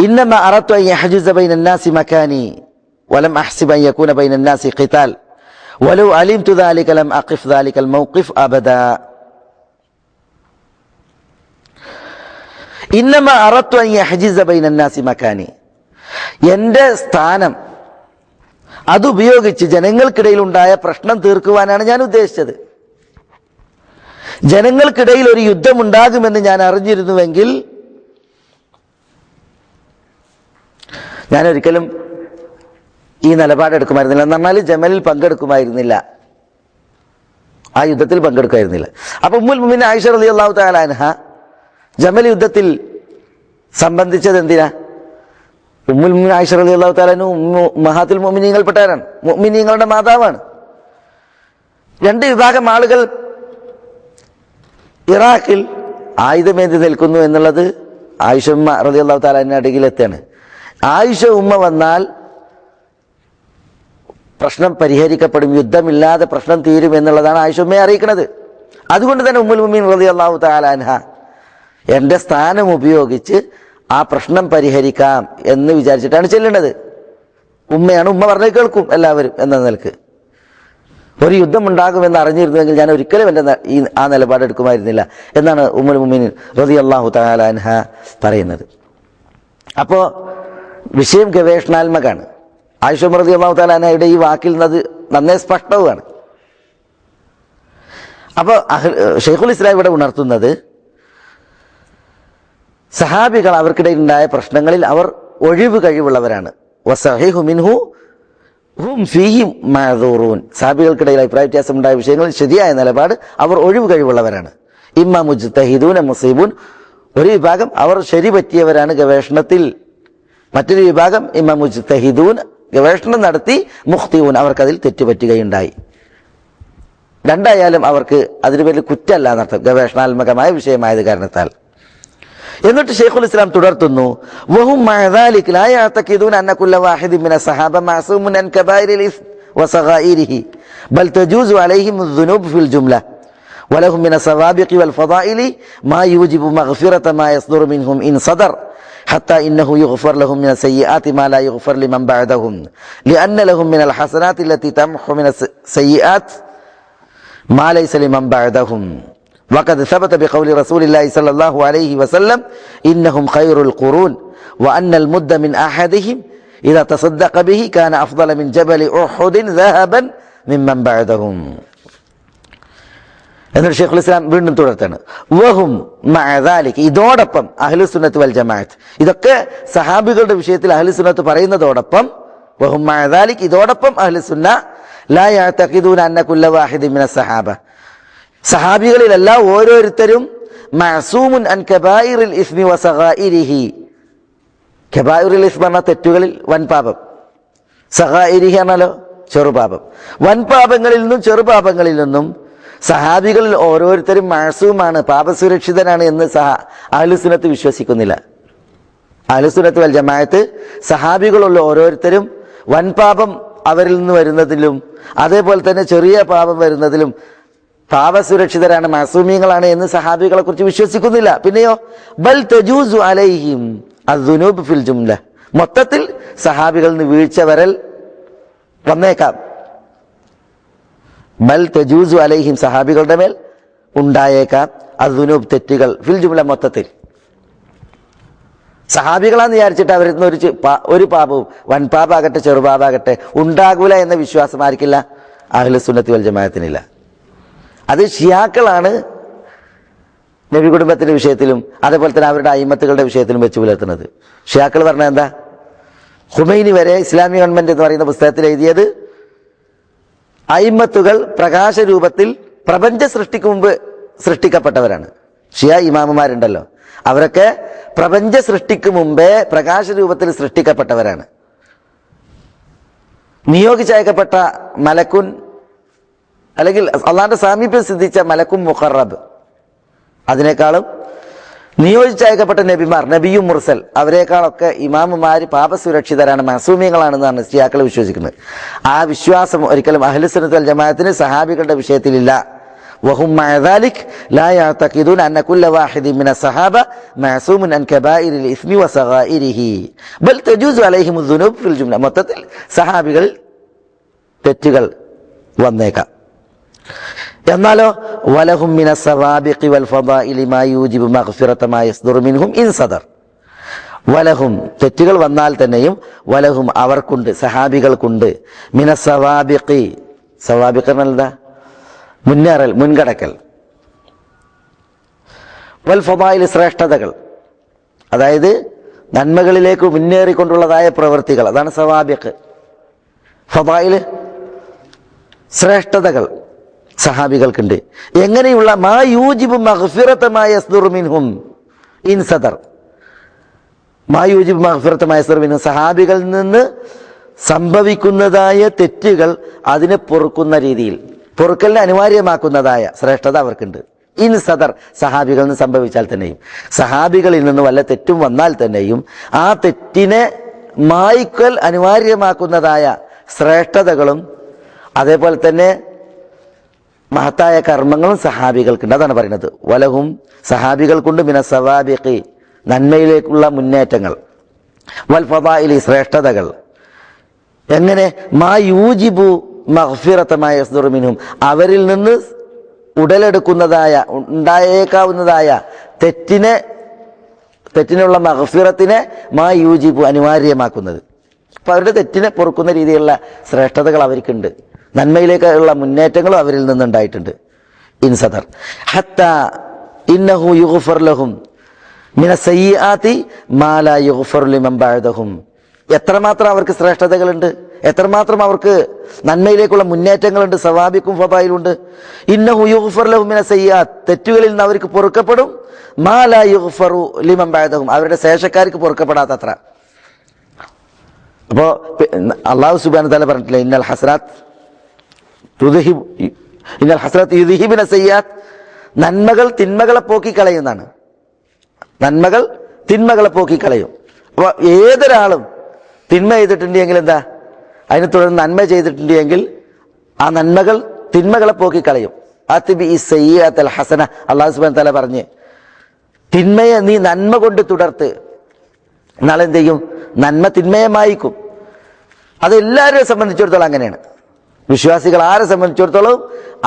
ഇന്നമാ അറദ്തു അൻ യഹ്ജുസ ബൈന الناس മകാനി വലം അഹ്സിബ അൻ യകൂന ബൈന الناس ഖിതാൽ വലൗ അലിംതു ദാലിക ലം അഖിഫ് ദാലികൽ മൗഖിഫ് അബദാ ഇന്നമ അറദ്തു അൻ യഹ്ജിസ ബൈന അന്നാസി മകാനി. എൻ്റെ സ്ഥാനം അതുപയോഗിച്ച് ജനങ്ങൾക്കിടയിൽ ഉണ്ടായ പ്രശ്നം തീർക്കുവാനാണ് ഞാൻ ഉദ്ദേശിച്ചത്. ജനങ്ങൾക്കിടയിൽ ഒരു യുദ്ധമുണ്ടാകുമെന്ന് ഞാൻ അറിഞ്ഞിരുന്നുവെങ്കിൽ ഞാൻ ഒരിക്കലും ഈ നിലപാടെടുക്കുമായിരുന്നില്ല. എന്ന് പറഞ്ഞാൽ ജമലിൽ പങ്കെടുക്കുമായിരുന്നില്ല, ആ യുദ്ധത്തിൽ പങ്കെടുക്കുമായിരുന്നില്ല. അപ്പൊ ഉമ്മുൽ മുഅ്മിനീൻ ആയിഷ റളിയല്ലാഹു തആല അൻഹ ജമൽ യുദ്ധത്തിൽ സംബന്ധിച്ചത് എന്തിനാ? ഉമ്മുൽ മുഅ്മിനീൻ ആയിഷ റളിയല്ലാഹു തആല അൻഹ ഉമ്മഹാത്തുൽ മുഅ്മിനീങ്ങൾപ്പെട്ടവരാണ്, മുഅ്മിനീങ്ങളുടെ മാതാവാണ്. രണ്ട് വിഭാഗം ആളുകൾ ഇറാഖിൽ ആയുധമേന്തി നിൽക്കുന്നു എന്നുള്ളത് ആയിഷ ഉമ്മ റളിയല്ലാഹു തആല അൻഹ അടിയിലെത്താണ്. ആയിഷ ഉമ്മ വന്നാൽ പ്രശ്നം പരിഹരിക്കപ്പെടും, യുദ്ധമില്ലാതെ പ്രശ്നം തീരും എന്നുള്ളതാണ് ആയിഷ ഉമ്മയെ അറിയിക്കുന്നത്. അതുകൊണ്ട് തന്നെ ഉമ്മുൽ മുഅ്മിനീൻ റളിയല്ലാഹു തആല അൻഹ എൻ്റെ സ്ഥാനം ഉപയോഗിച്ച് ആ പ്രശ്നം പരിഹരിക്കാം എന്ന് വിചാരിച്ചിട്ടാണ് ചെല്ലേണ്ടത്. ഉമ്മയാണ്, ഉമ്മ പറഞ്ഞ് കേൾക്കും എല്ലാവരും എന്ന നിലക്ക്. ഒരു യുദ്ധം ഉണ്ടാകുമെന്ന് അറിഞ്ഞിരുന്നുവെങ്കിൽ ഞാൻ ഒരിക്കലും എൻ്റെ ആ നിലപാടെടുക്കുമായിരുന്നില്ല എന്നാണ് ഉമ്മുൽ മുഅ്മിനീൻ റളിയല്ലാഹു തആല അൻഹ പറയുന്നത്. അപ്പോൾ വിഷയം ഗവേഷണാത്മകമാണ്. ആയിഷ റളിയല്ലാഹു തആല അൻഹയുടെ ഈ വാക്കിൽ നിന്നത് നന്നേ സ്പഷ്ടവുമാണ്. അപ്പോൾ ഷെയ്ഖുൽ ഇസ്ലാം ഇവിടെ ഉണർത്തുന്നത് സഹാബികൾ അവർക്കിടയിൽ ഉണ്ടായ പ്രശ്നങ്ങളിൽ അവർ ഒഴിവ് കഴിവുള്ളവരാണ്. വസഹീഹു മിൻഹു ഹും ഫീഹി മഅ്ദൂറൂൻ. സഹാബികൾക്കിടയിൽ അഭിപ്രായ വ്യത്യാസം ഉണ്ടായ വിഷയങ്ങളിൽ ശരിയായ നിലപാട് അവർ ഒഴിവ് കഴിവുള്ളവരാണ്. ഇമ്മാ മുജ്തഹിദൂൻ മുസീബൂൻ, ഒരു വിഭാഗം അവർ ശരി പറ്റിയവരാണ് ഗവേഷണത്തിൽ, മറ്റൊരു വിഭാഗം ഇമ്മാ മുജ്തഹിദൂൻ ഗവേഷണം നടത്തി മുഖ്തിഊൻ അവർക്കതിൽ തെറ്റുപറ്റുകയുണ്ടായി. രണ്ടായാലും അവർക്ക് അതിന് പേരിൽ കുറ്റമല്ല എന്നർത്ഥം, ഗവേഷണാത്മകമായ വിഷയമായത് കാരണത്താൽ. എന്നിട്ട് ഷെയ്ഖുൽ ഇസ്ലാം തുടർത്തുന്നു, വഹും മഅ ദാലിക ലാ യഅതഖിദൂന അന്ന കുല്ല വാഹിദിൻ മിന സഹാബ മഅസൂമുൻ അൻ കബായിരിൽ ഇസ്മ വസഗായിരിഹി ബൽ തജൂസു അലൈഹിം الذുനൂബ് ഫിൽ ജുംല വലഹും മിന സവാബിഖ വൽ ഫദായിലി മാ യൂജിബു മഗ്ഫിറത മാ യസ്ദുറു മിൻഹും ഇൻ സദർ حتى إنه يغفر لهم من السيئات ما لا يغفر لمن بعدهم لأن لهم من الحسنات التي تمحو من السيئات ما ليس لمن بعدهم وقد ثبت بقول رسول الله صلى الله عليه وسلم إنهم خير القرون وأن المد من أحدهم إذا تصدق به كان أفضل من جبل أحد ذهبا ممن بعدهم. എന്നിട്ട് ഷെയ്ഖുൽ ഇസ്ലാം വീണ്ടും തുടർത്താണ്, വഹും മഅ ദാലിക, ഇതോടൊപ്പം അഹ്ലുസുന്നത്ത് വൽ ജമാഅത്ത്, ഇതൊക്കെ സഹാബികളുടെ വിഷയത്തിൽ അഹ്ലുസുന്നത്ത് പറയുന്നതോടൊപ്പം, വഹും മഅ ദാലിക, ഇതോടൊപ്പം അഹ്ലുസുന്ന ലാ യഅതഖിദൂന അന്ന കുല്ല വാഹിദിൻ മിന സഹാബ, സഹാബികളിലല്ല ഓരോരുത്തരും മഅസൂമുൻ അൻ കബായിറിൽ ഇസ്മി വസഗായിരിഹി, കബായിറുൽ ഇസ്മ എന്ന തെറ്റുകളിൽ വൻപാപം, സഗായിരിഹി എന്നാലോ ചെറുപാപം, വൻപാപങ്ങളിൽ നിന്നും ചെറുപാപങ്ങളിൽ നിന്നും സഹാബികളിൽ ഓരോരുത്തരും മഅസൂമാണ്, പാപസുരക്ഷിതനാണ് എന്ന് അഹ്ലുസുന്നത്ത് വിശ്വസിക്കുന്നില്ല. അഹ്ലുസുന്നത്ത് വൽ ജമാഅത്ത് സഹാബികളുള്ള ഓരോരുത്തരും വൻപാപം അവരിൽ നിന്ന് വരുന്നതിലും അതേപോലെ തന്നെ ചെറിയ പാപം വരുന്നതിലും പാപസുരക്ഷിതരാണ്, മഅസൂമീങ്ങളാണ് എന്ന് സഹാബികളെ കുറിച്ച് വിശ്വസിക്കുന്നില്ല. പിന്നെയോ ബൽ തജൂസു അലൈഹിം അദ്ദുനൂബ് ഫിൽ ജുംല, മൊത്തത്തിൽ സഹാബികളിൽ നിന്ന് വീഴ്ച വരൽ വന്നേക്കാം. ബൽ തജൂസു അലൈഹിം, സഹാബികളുടെ മേൽ ഉണ്ടായേക്കാം അദ്ദുനൂബ്, തെറ്റുകൾ, ഫിൽ ജുംല, മൊത്തത്തിൽ. സഹാബികളാന്ന് വിചാരിച്ചിട്ട് അവരിൽ നിന്ന് ഒരു പാപവും, വൻപാപാകട്ടെ ചെറുപാപാകട്ടെ ഉണ്ടാകൂല എന്ന വിശ്വാസം ആർക്കില്ല? അഹ്ലുസുന്നത്തി വൽ ജമാഅത്തിനില്ല. അത് ഷിയാക്കളാണ് നബി കുടുംബത്തിന്റെ വിഷയത്തിലും അതേപോലെ തന്നെ അവരുടെ അയിമത്തുകളുടെ വിഷയത്തിലും വെച്ച് പുലർത്തുന്നത്. ഷിയാക്കൾ പറഞ്ഞത് എന്താ? ഖുമൈനി വരെ ഇസ്ലാമിക ഗവൺമെന്റ് എന്ന് പറയുന്ന പുസ്തകത്തിൽ എഴുതിയത് അയിമത്തുകൾ പ്രകാശരൂപത്തിൽ പ്രപഞ്ച സൃഷ്ടിക്ക് മുമ്പ് സൃഷ്ടിക്കപ്പെട്ടവരാണ്. ഷിയ ഇമാമുമാരുണ്ടല്ലോ, അവരൊക്കെ പ്രപഞ്ച സൃഷ്ടിക്ക് മുമ്പേ പ്രകാശരൂപത്തിൽ സൃഷ്ടിക്കപ്പെട്ടവരാണ്. നിയോഗിച്ചയക്കപ്പെട്ട മലക്കുൻ അല്ലെങ്കിൽ അള്ളാന്റെ സാമീപ്യം സിദ്ധിച്ച മലക്കും മുഖറബ്, അതിനേക്കാളും നിയോഗിച്ചയക്കപ്പെട്ട നബിമാർ, നബിയും മുർസൽ, അവരെക്കാളൊക്കെ ഇമാമുമാര് പാപസുരക്ഷിതരാണ്, മഅസൂമിയങ്ങളാണെന്നാണ് ഷിയാക്കൾ വിശ്വസിക്കുന്നത്. ആ വിശ്വാസം ഒരിക്കലും അഹ്ലുസുന്നത്ത് വൽ ജമാഅത്തിന് സഹാബികളുടെ വിഷയത്തിലില്ല. വഹും മഅ ദാലിക ലാ യഅതഖിദൂന അന്ന കുല്ല വാഹിദിൻ മിന സഹാബ മഅസൂമുൻ അൻ കബായിരിൽ ഇസ്മി വസഗായിരിഹി ബൽ തജൂസു അലൈഹിം അദ്ദുനൂബ് ഫിൽ ജുംല, മൊത്തത്തിൽ സഹാബികൾ തെറ്റുകൾ, വന്നേക്കാം. എന്നാലോ വലഹും മിനസ് സവാബിഖി വൽ ഫദാഇലി മാ യൂജിബു മഗ്ഫിറത മാ യസ്ദുറു മിൻഹും ഇൻ സദർ. വലഹും തെറ്റുകൾ വന്നാൽ തന്നെയും വലഹും അവർക്കുണ്ട്, സഹാബികൾക്കുണ്ട്, മിനസ് സവാബിഖി, സവാബിഖ് എന്താ? മുന്നേറൽ, മുൻകടക്കൽ, വൽ ഫദാഇൽ ശ്രേഷ്ഠതകൾ, അതായത് നന്മകളിലേക്ക് മുന്നേറിക്കൊണ്ടുള്ളതായ പ്രവൃത്തികൾ, അതാണ് സവാബിഖ്. ഫദാഇൽ ശ്രേഷ്ഠതകൾ സഹാബികൾക്കുണ്ട്. എങ്ങനെയുള്ള മാ യൂജിബു മഗ്ഫിറത മാ യസ്ദുറു മിൻഹും ഇൻ സദർ. മാ യൂജിബു മഗ്ഫിറത മാ യസ്ദുറു മിൻഹും, സഹാബികളിൽ നിന്ന് സംഭവിക്കുന്നതായ തെറ്റുകൾ അതിനെ പൊറുക്കുന്ന രീതിയിൽ, പൊറുക്കലിനെ അനിവാര്യമാക്കുന്നതായ ശ്രേഷ്ഠത അവർക്കുണ്ട്. ഇൻ സദർ, സഹാബികളിൽ നിന്ന് സംഭവിച്ചാൽ തന്നെയും, സഹാബികളിൽ നിന്ന് വല്ല തെറ്റും വന്നാൽ തന്നെയും ആ തെറ്റിനെ മായ്ക്കൽ അനിവാര്യമാക്കുന്നതായ ശ്രേഷ്ഠതകളും അതേപോലെ തന്നെ മഹത്തായ കർമ്മങ്ങളും സഹാബികൾക്കുണ്ട്. അതാണ് പറയുന്നത് വലഹും, സഹാബികൾക്കുണ്ട്, മിന സവാബിഖി, നന്മയിലേക്കുള്ള മുന്നേറ്റങ്ങൾ, വൽ ഫദാഇലി, ശ്രേഷ്ഠതകൾ. എങ്ങനെ? മാ യൂജിബു മഗ്ഫിറത മാ യസ്ദുറു മിൻഹും, അവരിൽ നിന്ന് ഉടലെടുക്കുന്നതായ, ഉണ്ടായേക്കാവുന്നതായ തെറ്റിനുള്ള മഗ്ഫിറത്തിനെ മാ യൂജിബു, അനിവാര്യമാക്കുന്നത്. അപ്പം അവരുടെ തെറ്റിനെ പൊറുക്കുന്ന രീതിയിലുള്ള ശ്രേഷ്ഠതകൾ അവർക്കുണ്ട്, നന്മയിലേക്കുള്ള മുന്നേറ്റങ്ങളും അവരിൽ നിന്നുണ്ടായിട്ടുണ്ട്. ഇൻ സദർ ഹത്താ ഇന്നഹു യുഗ്ഫർ ലഹും മിന സയ്യിആതി മാ ലാ യുഗ്ഫറു ലിമൻ ബഅദഹും. എത്രമാത്രം അവർക്ക് ശ്രേഷ്ഠതകളുണ്ട്, എത്രമാത്രം അവർക്ക് നന്മയിലേക്കുള്ള മുന്നേറ്റങ്ങളുണ്ട്, സവാബിക്കും ഫദായിലുണ്ട്. ഇന്നഹു യുഗ്ഫർ ലഹും മിന സയ്യിആത്, തെറ്റുകളിൽ നിന്ന് അവർക്ക് പൊറുക്കപ്പെടും. മാ ലാ യുഗ്ഫറു ലിമൻ ബഅദഹും, അവരുടെ ശേഷക്കാർക്ക് പൊറുക്കപ്പെടാത്തത്ര. അപ്പോൾ അല്ലാഹു സുബ്ഹാനഹു വ തആല പറഞ്ഞിട്ടില്ല, ഇന്നൽ ഹസനാത്ത് യുദ്ഹിബുന സയ്യാത്ത്, നന്മകൾ തിന്മകളെ പോക്കിക്കളയുന്നതാണ്. നന്മകൾ തിന്മകളെ പോക്കിക്കളയും. അപ്പോൾ ഏതൊരാളും തിന്മ ചെയ്തിട്ടുണ്ടെങ്കിൽ എന്താ, അതിനെ തുടർന്ന് നന്മ ചെയ്തിട്ടുണ്ടെങ്കിൽ ആ നന്മകൾ തിന്മകളെ പോക്കിക്കളയും. അത്ബി സയ്യിഅത്തൽ ഹസന, അല്ലാഹു സുബ്ഹാനഹു വ തആല പറഞ്ഞ്, തിന്മയെ നീ നന്മ കൊണ്ട് തുടർത്ത്, നാളെ എന്ത് ചെയ്യും? നന്മ തിന്മയെ മായിക്കും. അത് എല്ലാവരെയും സംബന്ധിച്ചിടത്തോളം അങ്ങനെയാണ്. വിശ്വാസികൾ ആരെ സംബന്ധിച്ചിടത്തോളം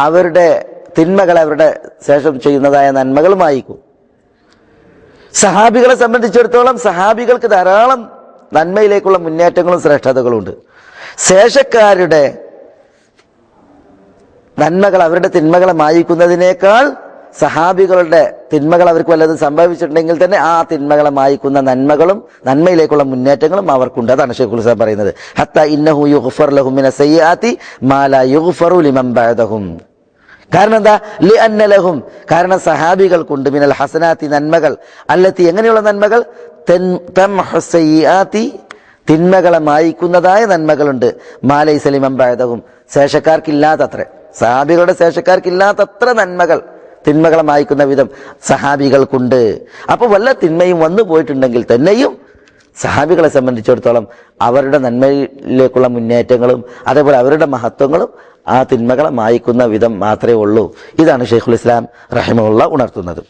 അവരുടെ തിന്മകൾ അവരുടെ ശേഷം ചെയ്യുന്നതായ നന്മകൾ മായിക്കും. സഹാബികളെ സംബന്ധിച്ചിടത്തോളം സഹാബികൾക്ക് ധാരാളം നന്മയിലേക്കുള്ള മുന്നേറ്റങ്ങളും ശ്രേഷ്ഠതകളും ഉണ്ട്. ശേഷക്കാരുടെ നന്മകൾ അവരുടെ തിന്മകളെ മായിക്കുന്നതിനേക്കാൾ സഹാബികളുടെ തിന്മകൾ അവർക്ക് വല്ലതും സംഭവിച്ചിട്ടുണ്ടെങ്കിൽ തന്നെ ആ തിന്മകളെ മായിക്കുന്ന നന്മകളും നന്മയിലേക്കുള്ള മുന്നേറ്റങ്ങളും അവർക്കുണ്ട്. അതാണ് ശൈഖുൽ ഇസ്ലാം പറയുന്നത്, ഹത്താ ഇന്നഹു യുഗ്ഫർ ലഹും മിന സയ്യിആതി മാ ലാ യുഗ്ഫറു ലിമൻ ബഅദഹും. കാരണം എന്താ? ലിഅന്ന ലഹും, കാരണം സഹാബികൾക്കുണ്ട്, മിനൽ ഹസനാത്തി, നന്മകൾ, അല്ലത്തി, എങ്ങനെയുള്ള നന്മകൾ? തംഹു സയ്യിആതി, തിന്മകളെ മായിക്കുന്നതായ നന്മകളുണ്ട്. മാ ലൈസ ലിമൻ ബഅദഹും, ശേഷക്കാർക്കില്ലാത്തത്ര, സഹാബികളുടെ ശേഷക്കാർക്കില്ലാത്തത്ര നന്മകൾ, തിന്മകളെ മായ്ക്കുന്ന വിധം സഹാബികൾക്കുണ്ട്. അപ്പോൾ വല്ല തിന്മയും വന്നു പോയിട്ടുണ്ടെങ്കിൽ തന്നെയും സഹാബികളെ സംബന്ധിച്ചിടത്തോളം അവരുടെ നന്മയിലേക്കുള്ള മുന്നേറ്റങ്ങളും അതേപോലെ അവരുടെ മഹത്വങ്ങളും ആ തിന്മകളെ മായ്ക്കുന്ന വിധം മാത്രമേ ഉള്ളൂ. ഇതാണ് ശൈഖുൽ ഇസ്ലാം റഹിമഹുള്ള ഉണർത്തുന്നത്.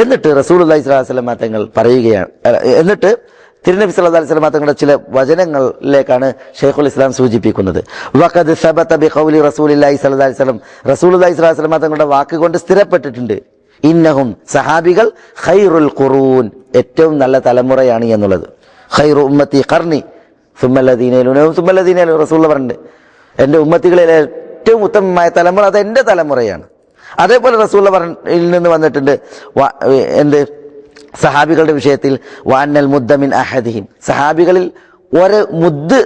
എന്നിട്ട് റസൂലുള്ളാഹി സ്വല്ലല്ലാഹു അലൈഹി വസല്ലം തങ്ങൾ പറയുകയാണ്, എന്നിട്ട് തിരുനബി സല്ലല്ലാഹു അലൈഹി വസല്ലം തങ്ങളുടെ ചില വചനങ്ങളിലേക്കാണ് ശൈഖുൽ ഇസ്ലാം സൂചിപ്പിക്കുന്നത്. വഖദ് സബത ബിഖൗലി റസൂലില്ലാഹി സ്വല്ലല്ലാഹു അലൈഹി വസല്ലം, റസൂലുള്ളാഹി സ്വല്ലല്ലാഹു അലൈഹി വസല്ലം തങ്ങളുടെ വാക്ക് കൊണ്ട് സ്ഥിരപ്പെട്ടിട്ടുണ്ട്, ഇന്നഹും, സഹാബികൾ, ഖൈറുൽ ഖുറൂൻ, ഏറ്റവും നല്ല തലമുറയാണ് എന്നുള്ളത്. ഖൈറു ഉമ്മത്തി ഖർനി സുമ്മല്ലദീന യലൂനഹും സുമ്മല്ലദീന യലൂനഹും, റസൂലുള്ള പറഞ്ഞിട്ടുണ്ട്, എൻ്റെ ഉമ്മത്തികളിലെ ഏറ്റവും ഉത്തമമായ തലമുറ അത് എൻ്റെ തലമുറയാണ്. അതേപോലെ റസൂലുള്ള പറഞ്ഞിൽ നിന്ന് വന്നിട്ടുണ്ട് എന്ത്, സഹാബികളുടെ വിഷയത്തിൽ, വാന്നൽ മുദ്ദ മിൻ അഹദിഹിം, സഹാബികളിൽ ഒരു മുദ്ദ്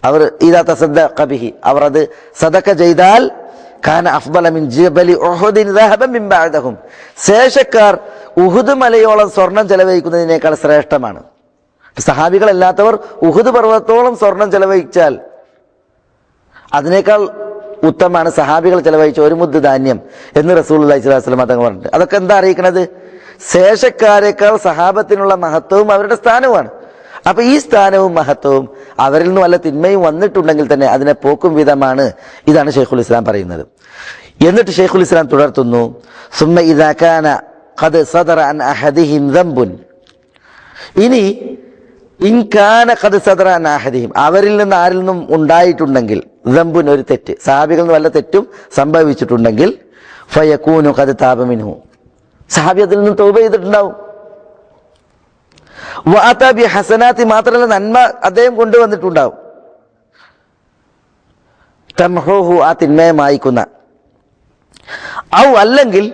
അവർ ഇദാ തസദ്ദഖ ബിഹി, അവർ അത് സദഖ ചെയ്താൽ, കാന അഫ്ദല മിൻ ജബലി ഉഹുദിൻ ദഹബൻ മിൻ ബഅദഹും, ശേഷക്കാർ ഉഹുദ് മലയോളം സ്വർണം ചെലവഴിക്കുന്നതിനേക്കാൾ ശ്രേഷ്ഠമാണ്. സഹാബികളല്ലാത്തവർ ഉഹുദ് പർവ്വതത്തോളം സ്വർണം ചെലവഴിച്ചാൽ അതിനേക്കാൾ ഉത്തമമാണ് സഹാബികൾ ചെലവഴിച്ച ഒരു മുദ്ദ് ധാന്യം എന്ന് റസൂലുള്ളാഹി സ്വല്ലല്ലാഹു അലൈഹി വസല്ലം തങ്ങൾ പറഞ്ഞിട്ടുണ്ട്. അതൊക്കെ എന്താ അറിയിക്കുന്നത്? ശേഷക്കാരേക്കാൾ സഹാബത്തിനുള്ള മഹത്വവും അവരുടെ സ്ഥാനവുമാണ്. അപ്പൊ ഈ സ്ഥാനവും മഹത്വവും അവരിൽ നിന്ന് വല്ല തിന്മയും വന്നിട്ടുണ്ടെങ്കിൽ തന്നെ അതിനെ പോക്കും വിധമാണ്. ഇതാണ് ശൈഖുൽ ഇസ്ലാം പറയുന്നത്. എന്നിട്ട് ശൈഖുൽ ഇസ്ലാം തുടർത്തുന്നു, സുമ്മ ഇദാ കാന ഖദ് സദറ അൻ അഹദിഹിം ദംബുൻ, ഇനി ഇൻ കാന ഖദ് സദറ അൻ അഹദിഹിം, അവരിൽ നിന്ന് ആരിൽ നിന്നും ഉണ്ടായിട്ടുണ്ടെങ്കിൽ, ദംബുൻ ഒരു തെറ്റ്, സഹാബികളിൽ നിന്ന് വല്ല തെറ്റും സംഭവിച്ചിട്ടുണ്ടെങ്കിൽ ഫയകൂനു ഖദ് താബ മിൻഹു, സഹാബി അതിൽ നിന്ന് തൗബ ചെയ്തിട്ടുണ്ടാവും. വഅതാ ബി ഹസനാത്തി, മാത്രമല്ല നന്മ അദ്ദേഹം കൊണ്ടുവന്നിട്ടുണ്ടാവും. തംഹൂഹു, ആ തിന്മയെ മായ്ക്കുന്ന. ഔ അല്ലെങ്കിൽ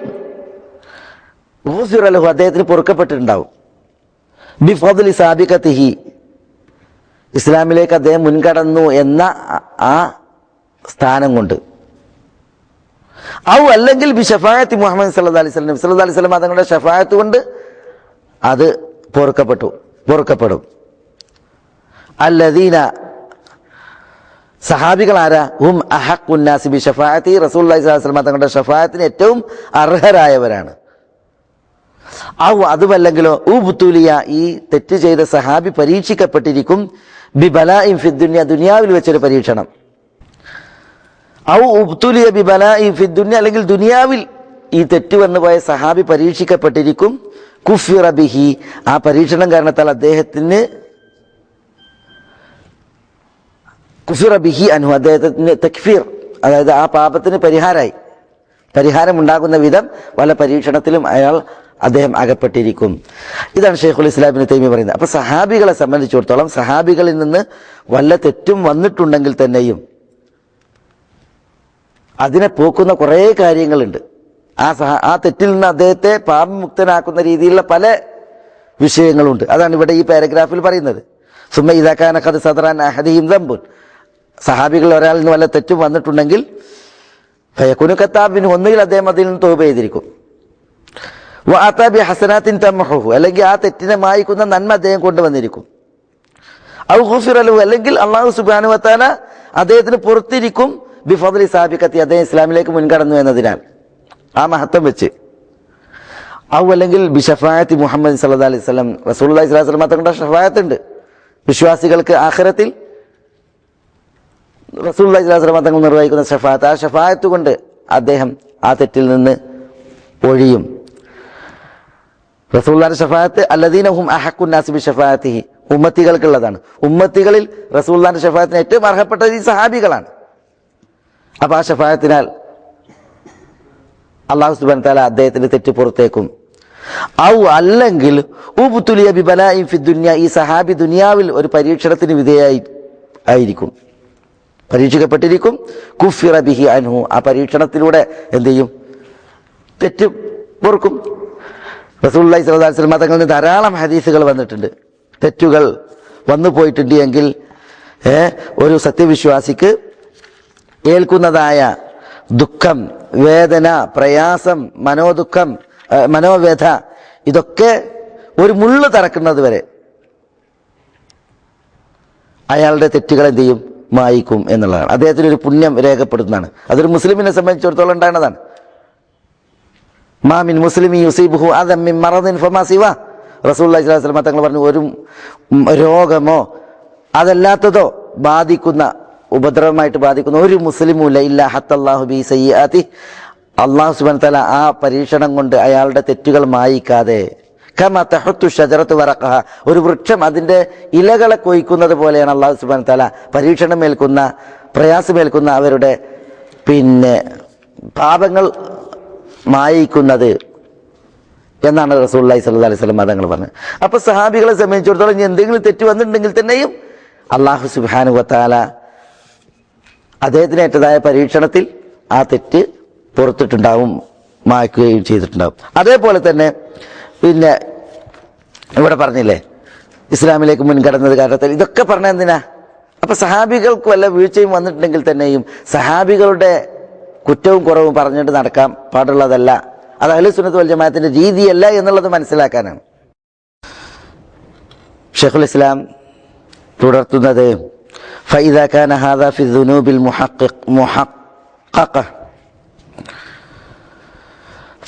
ഗുഫിറ ലഹു, അദ്ദേഹത്തിന് പൊറുക്കപ്പെട്ടിട്ടുണ്ടാവും. ബിഫദ്ലി സാബിഖതിഹി, ഇസ്ലാമിലേക്ക് അദ്ദേഹം മുൻകടന്നു എന്ന ആ സ്ഥാനം കൊണ്ട്. ഔ അല്ലെങ്കിൽ ബി ഷഫാഅത്തി മുഹമ്മദ് സല്ലല്ലാഹു അലൈഹി വസല്ലം, സല്ലല്ലാഹു അലൈഹി വസല്ലം തങ്ങളുടെ ഷഫാഅത്ത് കൊണ്ട് അത് പൊറുക്കപ്പെടും. അല്ലദീന, സഹാബികൾ ആരാ? ഹും അഹഖുൻ നാസി ബി ഷഫാഅത്തി, റസൂലുള്ളാഹി സ്വല്ലല്ലാഹു അലൈഹി വസല്ലം തങ്ങളുടെ ഷഫാഅത്തിന് ഏറ്റവും അർഹരായവരാണ്. ഔ അതുമല്ലെങ്കിലോ ഉബ്തുലിയ, ഈ തെറ്റ് ചെയ്ത സഹാബി പരീക്ഷിക്കപ്പെട്ടിരിക്കും ബി ബലാഇൻ ഫി ദുനിയ, ദുനിയാവിൽ വെച്ചൊരു പരീക്ഷണം. ഔ ഉബ്തുലിയ ബി ബലാഇൻ ഫി ദുനിയ, അല്ലെങ്കിൽ ദുനിയാവിൽ ഈ തെറ്റ് വന്നുപോയ സഹാബി പരീക്ഷിക്കപ്പെട്ടിരിക്കും. കുഫിറ ബിഹി, ആ പരീക്ഷണം കാരണത്താൽ അദ്ദേഹത്തിന് കുഫിറ ബിഹി അൻഹു, അദ്ദേഹത്തിന് തക്ഫീർ, അതായത് ആ പാപത്തിന് പരിഹാരമുണ്ടാകുന്ന വിധം വല്ല പരീക്ഷണത്തിലും അദ്ദേഹം അകപ്പെട്ടിരിക്കും. ഇതാണ് ഷെയ്ഖുൽ ഇസ്ലാം ഇബ്നു തൈമിയ്യ പറയുന്നത്. അപ്പൊ സഹാബികളെ സംബന്ധിച്ചിടത്തോളം സഹാബികളിൽ നിന്ന് വല്ല തെറ്റും വന്നിട്ടുണ്ടെങ്കിൽ തന്നെയും അതിനെ പോക്കുന്ന കുറേ കാര്യങ്ങളുണ്ട്. ആ തെറ്റിൽ നിന്ന് അദ്ദേഹത്തെ പാപമുക്തനാക്കുന്ന രീതിയിലുള്ള പല വിഷയങ്ങളുണ്ട്. അതാണ് ഇവിടെ ഈ പാരഗ്രാഫിൽ പറയുന്നത്. സുമ്മ ഇദാ കാന ഖദ് സദറൻ അഹദിഹിം ദംബുൻ, സഹാബികൾ ഒരാളിൽ നിന്ന് വല്ല തെറ്റും വന്നിട്ടുണ്ടെങ്കിൽ ഫയകുനു കത്താബിൻ, ഒന്നുകിൽ അദ്ദേഹം അതിൽ നിന്ന് തൗബ ചെയ്തിരിക്കും. വഅതാ ബി ഹസനാത്തിൻ തംഹുഹു, അല്ലെങ്കിൽ ആ തെറ്റിനെ മായ്ക്കുന്ന നന്മ അദ്ദേഹം കൊണ്ടുവന്നിരിക്കും. ഔ ഗുഫിറ ലഹു, അല്ലെങ്കിൽ അല്ലാഹു സുബ്ഹാനഹു വ തആല അദ്ദേഹത്തിന് പുറത്തിരിക്കും ബിഫദ്ലി സാബിഖത്തി, അദ്ദേഹം ഇസ്ലാമിലേക്ക് മുൻകടന്നു എന്നതിനാൽ, ആ മഹത്വം വെച്ച്. ഔ അല്ലെങ്കിൽ ബിഷഫാഅത്തി മുഹമ്മദ് സല്ലല്ലാഹു അലൈഹി വസല്ലം, റസൂലുള്ളാഹി സ്വല്ലല്ലാഹു അലൈഹി വസല്ലം തങ്ങളുടെ ഷഫാഅത്തുണ്ട് വിശ്വാസികൾക്ക് ആഖിറത്തിൽ. റസൂലുള്ളാഹി സ്വല്ലല്ലാഹു അലൈഹി വസല്ലം തങ്ങൾ നിർവഹിക്കുന്ന ഷഫാഅത്ത്, ആ ഷഫാഅത്ത് കൊണ്ട് അദ്ദേഹം ആ തെറ്റിൽ നിന്ന് ഒഴിയും. റസൂലുള്ളാഹിയുടെ ഷഫാഅത്ത് അല്ലദീന ഹും അഹഖുൻ നാസി ബി ഷഫാഅത്തിഹി, ഉമ്മത്തികൾക്കുള്ളതാണ്. ഉമ്മത്തികളിൽ റസൂലുള്ളാഹിയുടെ ഷഫാഅത്തിന് ഏറ്റവും അർഹപ്പെട്ടത് ഈ സഹാബികളാണ്. അപ്പൊ ആ ഷഫാഅത്തിനാൽ അല്ലാഹു സുബ്ഹാനഹു വ തആല അദ്ദേഹത്തിന്റെ തെറ്റ് പുറത്തേക്കും. ഔ അല്ലെങ്കിൽ ഉബ്തുലിയ ബി ബലാഇൻ ഫി ദുനിയ, ഈ സഹാബി ദുനിയാവിൽ ഒരു പരീക്ഷണത്തിന് വിധേയായിരിക്കും, പരീക്ഷിക്കപ്പെട്ടിരിക്കും. കുഫിറ ബിഹി അൻഹു, ആ പരീക്ഷണത്തിലൂടെ എന്ത് ചെയ്യും? തെറ്റ് പൊറുക്കും. റസൂലുള്ളാഹി സ്വല്ലല്ലാഹു അലൈഹി വസല്ലം തങ്ങളിൽ നിന്ന് ധാരാളം ഹദീസുകൾ വന്നിട്ടുണ്ട്. തെറ്റുകൾ വന്നു പോയിട്ടുണ്ട് എങ്കിൽ ഒരു സത്യവിശ്വാസിക്ക് ഏൽക്കുന്നതായ ദുഃഖം, വേദന, പ്രയാസം, മനോദുഃഖം, മനോവേദ, ഇതൊക്കെ ഒരു മുള്ളു തറക്കുന്നത് വരെ അയാളുടെ തെറ്റുകൾ എന്ത് ചെയ്യും? മായിക്കും എന്നുള്ളതാണ്. അദ്ദേഹത്തിന് ഒരു പുണ്യം രേഖപ്പെടുത്തുന്നതാണ്. അതൊരു മുസ്ലിമിനെ സംബന്ധിച്ചിടത്തോളം ഉണ്ടാകുന്നതാണ്. മാമിൻ മുസ്ലിമി യുസീബുഹു അദം മിൻ മറദിൻ ഫമാ സിവാ, റസൂലുള്ളാഹി സ്വല്ലല്ലാഹു അലൈഹി വസല്ലം തങ്ങൾ പറഞ്ഞു, ഒരു രോഗമോ അതല്ലാത്തതോ ബാധിക്കുന്ന, ഉപദ്രവമായിട്ട് ബാധിക്കുന്ന ഒരു മുസ്ലിമുല്ല ഇല്ലാ ഹത്തല്ലാഹു ബി സയ്യിആതി, അല്ലാഹു സുബ്ഹാനഹു വ തആല ആ പരീക്ഷണം കൊണ്ട് അയാളുടെ തെറ്റുകൾ മായിക്കാതെ, കമാ തഹത്തു ഷജറത്തു വറഖഹ, ഒരു വൃക്ഷം അതിന്റെ ഇലകളെ കൊയ്ക്കുന്നത് പോലെയാണ് അല്ലാഹു സുബ്ഹാനഹു വ തആല പരീക്ഷണമേൽക്കുന്ന, പ്രയാസമേൽക്കുന്ന അവരുടെ പാപങ്ങൾ മായിക്കുന്നത് എന്നാണ് റസൂലുള്ളാഹി സ്വല്ലല്ലാഹു അലൈഹി വസല്ലം തങ്ങൾ പറഞ്ഞത്. അപ്പൊ സഹാബികളെ സംബന്ധിച്ചിടത്തോളം ഇനി എന്തെങ്കിലും തെറ്റ് വന്നിട്ടുണ്ടെങ്കിൽ തന്നെയും അല്ലാഹു സുബ്ഹാനഹു വ തആല അദ്ദേഹത്തിനേറ്റതായ പരീക്ഷണത്തിൽ ആ തെറ്റ് പുറത്തിട്ടുണ്ടാവും, മായ്ക്കുകയും ചെയ്തിട്ടുണ്ടാവും. അതേപോലെ തന്നെ ഇവിടെ പറഞ്ഞില്ലേ ഇസ്ലാമിലേക്ക് മുൻകടന്നത് കാരണത്തിൽ, ഇതൊക്കെ പറഞ്ഞ എന്തിനാ? അപ്പൊ സഹാബികൾക്ക് വല്ല വീഴ്ചയും വന്നിട്ടുണ്ടെങ്കിൽ തന്നെയും സഹാബികളുടെ കുറ്റവും കുറവും പറഞ്ഞിട്ട് നടക്കാൻ പാടുള്ളതല്ല, അത് അഹ്ലുസ് സുന്നത്ത് വൽ ജമാഅത്തിന്റെ രീതിയല്ല എന്നുള്ളത് മനസ്സിലാക്കാനാണ്. ഷെയ്ഖുൽ ഇസ്ലാം തുടർത്തുന്നത്, فإذا كان هذا في الذنوب المحققة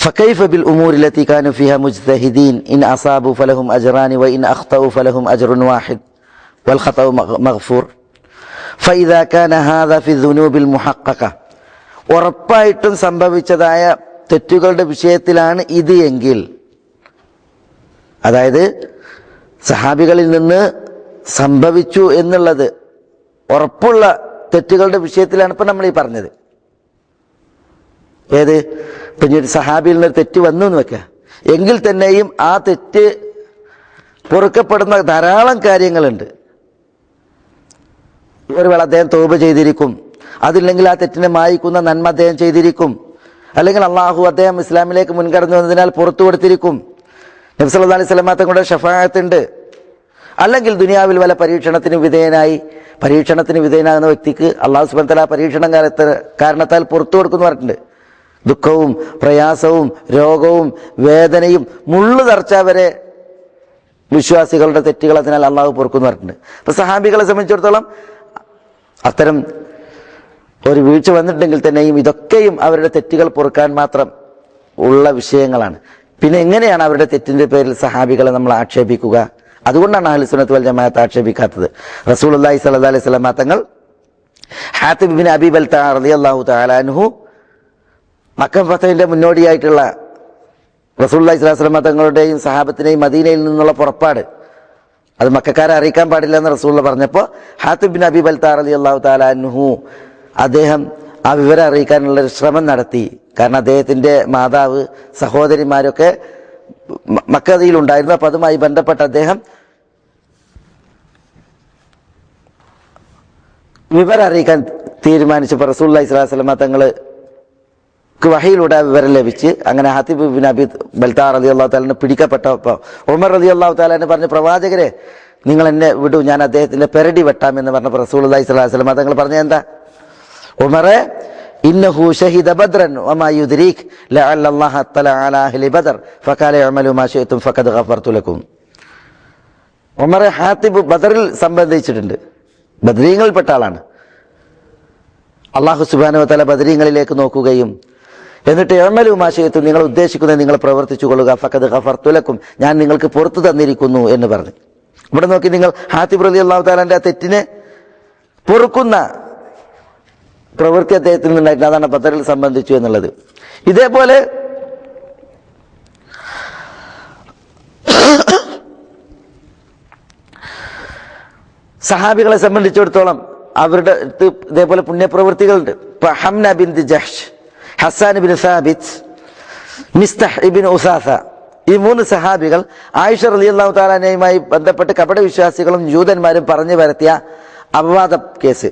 فكيف بالأمور التي كانوا فيها مجتهدين؟ إن أصابوا فلهم أجران وإن أخطأوا فلهم أجر واحد والخطأ مغفور. فإذا كان هذا في الذنوب المحققة, ഉറപ്പായിട്ടും സംഭവിച്ചതായ തെറ്റുകളുടെ വിഷയത്തിലാണ് ഇത് എങ്കിൽ, അതായത് സഹാബികളിൽ നിന്ന് സംഭവിച്ചു എന്നുള്ളത് ഉറപ്പുള്ള തെറ്റുകളുടെ വിഷയത്തിലാണ് ഇപ്പം നമ്മൾ ഈ പറഞ്ഞത്. ഏത് പിന്നെ ഒരു സഹാബിയിൽ നിന്നൊരു തെറ്റ് വന്നു എന്ന് വെക്കുക, എങ്കിൽ തന്നെയും ആ തെറ്റ് പൊറുക്കപ്പെടുന്ന ധാരാളം കാര്യങ്ങളുണ്ട്. ഒരു വേള അദ്ദേഹം തൗബ ചെയ്തിരിക്കും, അതില്ലെങ്കിൽ ആ തെറ്റിനെ മായിക്കുന്ന നന്മ അദ്ദേഹം ചെയ്തിരിക്കും, അല്ലെങ്കിൽ അള്ളാഹു അദ്ദേഹം ഇസ്ലാമിലേക്ക് മുൻകടന്നു വന്നതിനാൽ പുറത്തു കൊടുത്തിരിക്കും, നബി സല്ലല്ലാഹു അലൈഹി വസല്ലം തങ്ങളുടെ ഷഫാഅത്തുണ്ട്, അല്ലെങ്കിൽ ദുനിയാവിൽ വല്ല പരീക്ഷണത്തിന് വിധേയനാകുന്ന വ്യക്തിക്ക് അള്ളാഹു സുബ്ഹാനഹു വ തആല പരീക്ഷണം കാരണത്താൽ പുറത്തു കൊടുക്കുന്നു പറഞ്ഞിട്ടുണ്ട്. ദുഃഖവും പ്രയാസവും രോഗവും വേദനയും മുള്ളു തറച്ച വരെ വിശ്വാസികളുടെ തെറ്റുകൾ അതിനാൽ അള്ളാഹു പൊറുക്കുന്നു പറഞ്ഞിട്ടുണ്ട്. അപ്പൊ സഹാബികളെ സംബന്ധിച്ചിടത്തോളം അത്തരം ഒരു വീഴ്ച വന്നിട്ടുണ്ടെങ്കിൽ തന്നെയും ഇതൊക്കെയും അവരുടെ തെറ്റുകൾ പൊറുക്കാൻ മാത്രം ഉള്ള വിഷയങ്ങളാണ്. പിന്നെ എങ്ങനെയാണ് അവരുടെ തെറ്റിന്റെ പേരിൽ സഹാബികളെ നമ്മൾ ആക്ഷേപിക്കുക? അതുകൊണ്ടാണ് അഹ്ലു സുന്നത്ത് വൽ ജമാഅത്ത് ആക്ഷേപിക്കാത്തത്. റസൂലുള്ളാഹി സ്വല്ലല്ലാഹു അലൈഹി വസല്ലം തങ്ങൾ ഹാത്തിബ് ഇബ്നു അബീ ബൽതഅ റളിയല്ലാഹു തആല അൻഹു മക്ക ഫതഹിന്റെ മുന്നോടിയായിട്ടുള്ള റസൂലുള്ളാഹി സ്വല്ലല്ലാഹു അലൈഹി വസല്ലം തങ്ങളുടെയും സഹാബത്തിനെയും മദീനയിൽ നിന്നുള്ള പുറപ്പാട് അത് മക്കക്കാരെ അറിയിക്കാൻ പാടില്ല എന്ന് റസൂലുള്ള പറഞ്ഞപ്പോൾ ഹാത്തിബ് ഇബ്നു അബീ ബൽതഅ റളിയല്ലാഹു തആല അൻഹു അദ്ദേഹം ആ വിവരം അറിയിക്കാനുള്ളൊരു ശ്രമം നടത്തി. കാരണം അദ്ദേഹത്തിൻ്റെ മാതാവ് സഹോദരിമാരൊക്കെ മക്കയിലുണ്ടായിരുന്നു. അപ്പം അതുമായി ബന്ധപ്പെട്ട് അദ്ദേഹം വിവരം അറിയിക്കാൻ തീരുമാനിച്ചപ്പോൾ റസൂലുള്ളാഹി സ്വല്ലല്ലാഹു അലൈഹി വസല്ലം തങ്ങൾക്ക് വഹയിലൂടെ വിവരം ലഭിച്ച് അങ്ങനെ ഹാത്തിബ് ഇബ്നു അബീ ബൽതഅ റളിയല്ലാഹു തആല പിടിക്കപ്പെട്ടപ്പോൾ ഉമർ റളിയല്ലാഹു തആല പറഞ്ഞു, പ്രവാചകരെ നിങ്ങൾ എന്നെ വിടൂ, ഞാൻ അദ്ദേഹത്തിൻ്റെ പെരടി വെട്ടാമെന്ന് പറഞ്ഞപ്പോൾ റസൂലുള്ളാഹി സ്വല്ലല്ലാഹു അലൈഹി വസല്ലം തങ്ങൾ പറഞ്ഞ എന്താ? ഉമറെ, ഇന്നഹു ഷഹിദ ബദ്രൻ വമാ യുദ്രീക് ലഅല്ല അല്ലാഹ തആല അലാ അഹ്ലി ബദർ ഫഖാല അഅമലു മാ ശിഅ്തും ഫഖദ് ഗഫർതു ലക്കും. ഉമറെ, ഹാത്തിബ് ബദറിൽ സംബന്ധിച്ചിട്ടുണ്ട്, ബദരീങ്ങളിൽപ്പെട്ട ആളാണ്. അല്ലാഹു സുബ്ഹാനഹു വ തആല ബദരീങ്ങളിലേക്ക് നോക്കുകയും എന്നിട്ട് അഅമലു മാ ശിഅ്തും, നിങ്ങൾ ഉദ്ദേശിക്കുന്നത് നിങ്ങൾ പ്രവർത്തിച്ചു കൊള്ളുക, ഫഖദ് ഗഫർതു ലക്കും, ഞാൻ നിങ്ങൾക്ക് പുറത്തു തന്നിരിക്കുന്നു എന്ന് പറഞ്ഞു. ഇവിടെ നോക്കി നിങ്ങൾ, ഹാത്തിബ് റളിയല്ലാഹു തആലയുടെ ആ തെറ്റിനെ പൊറുക്കുന്ന പ്രവൃത്തി അദ്ദേഹത്തിൽ നിന്നുണ്ടായിരുന്നു. അതാണ് ബദറിൽ സംബന്ധിച്ചു എന്നുള്ളത്. ഇതേപോലെ സഹാബികളെ സംബന്ധിച്ചിടത്തോളം അവരുടെ ഇതേപോലെ പുണ്യപ്രവൃത്തികളുണ്ട്. ഇപ്പൊ ഹംന ബിൻത് ജഹ്ഷ്, ഹസ്സാൻ ഇബ്നു സാബിത്ത്, മിസ്തഹ് ഇബ്നു ഉസാസ, ഈ 3 സഹാബികൾ ആയിഷ റളിയല്ലാഹു തആല അൻഹയുമായി ബന്ധപ്പെട്ട് കപട വിശ്വാസികളും ജൂതന്മാരും പറഞ്ഞു വരുത്തിയ അപവാദ കേസ്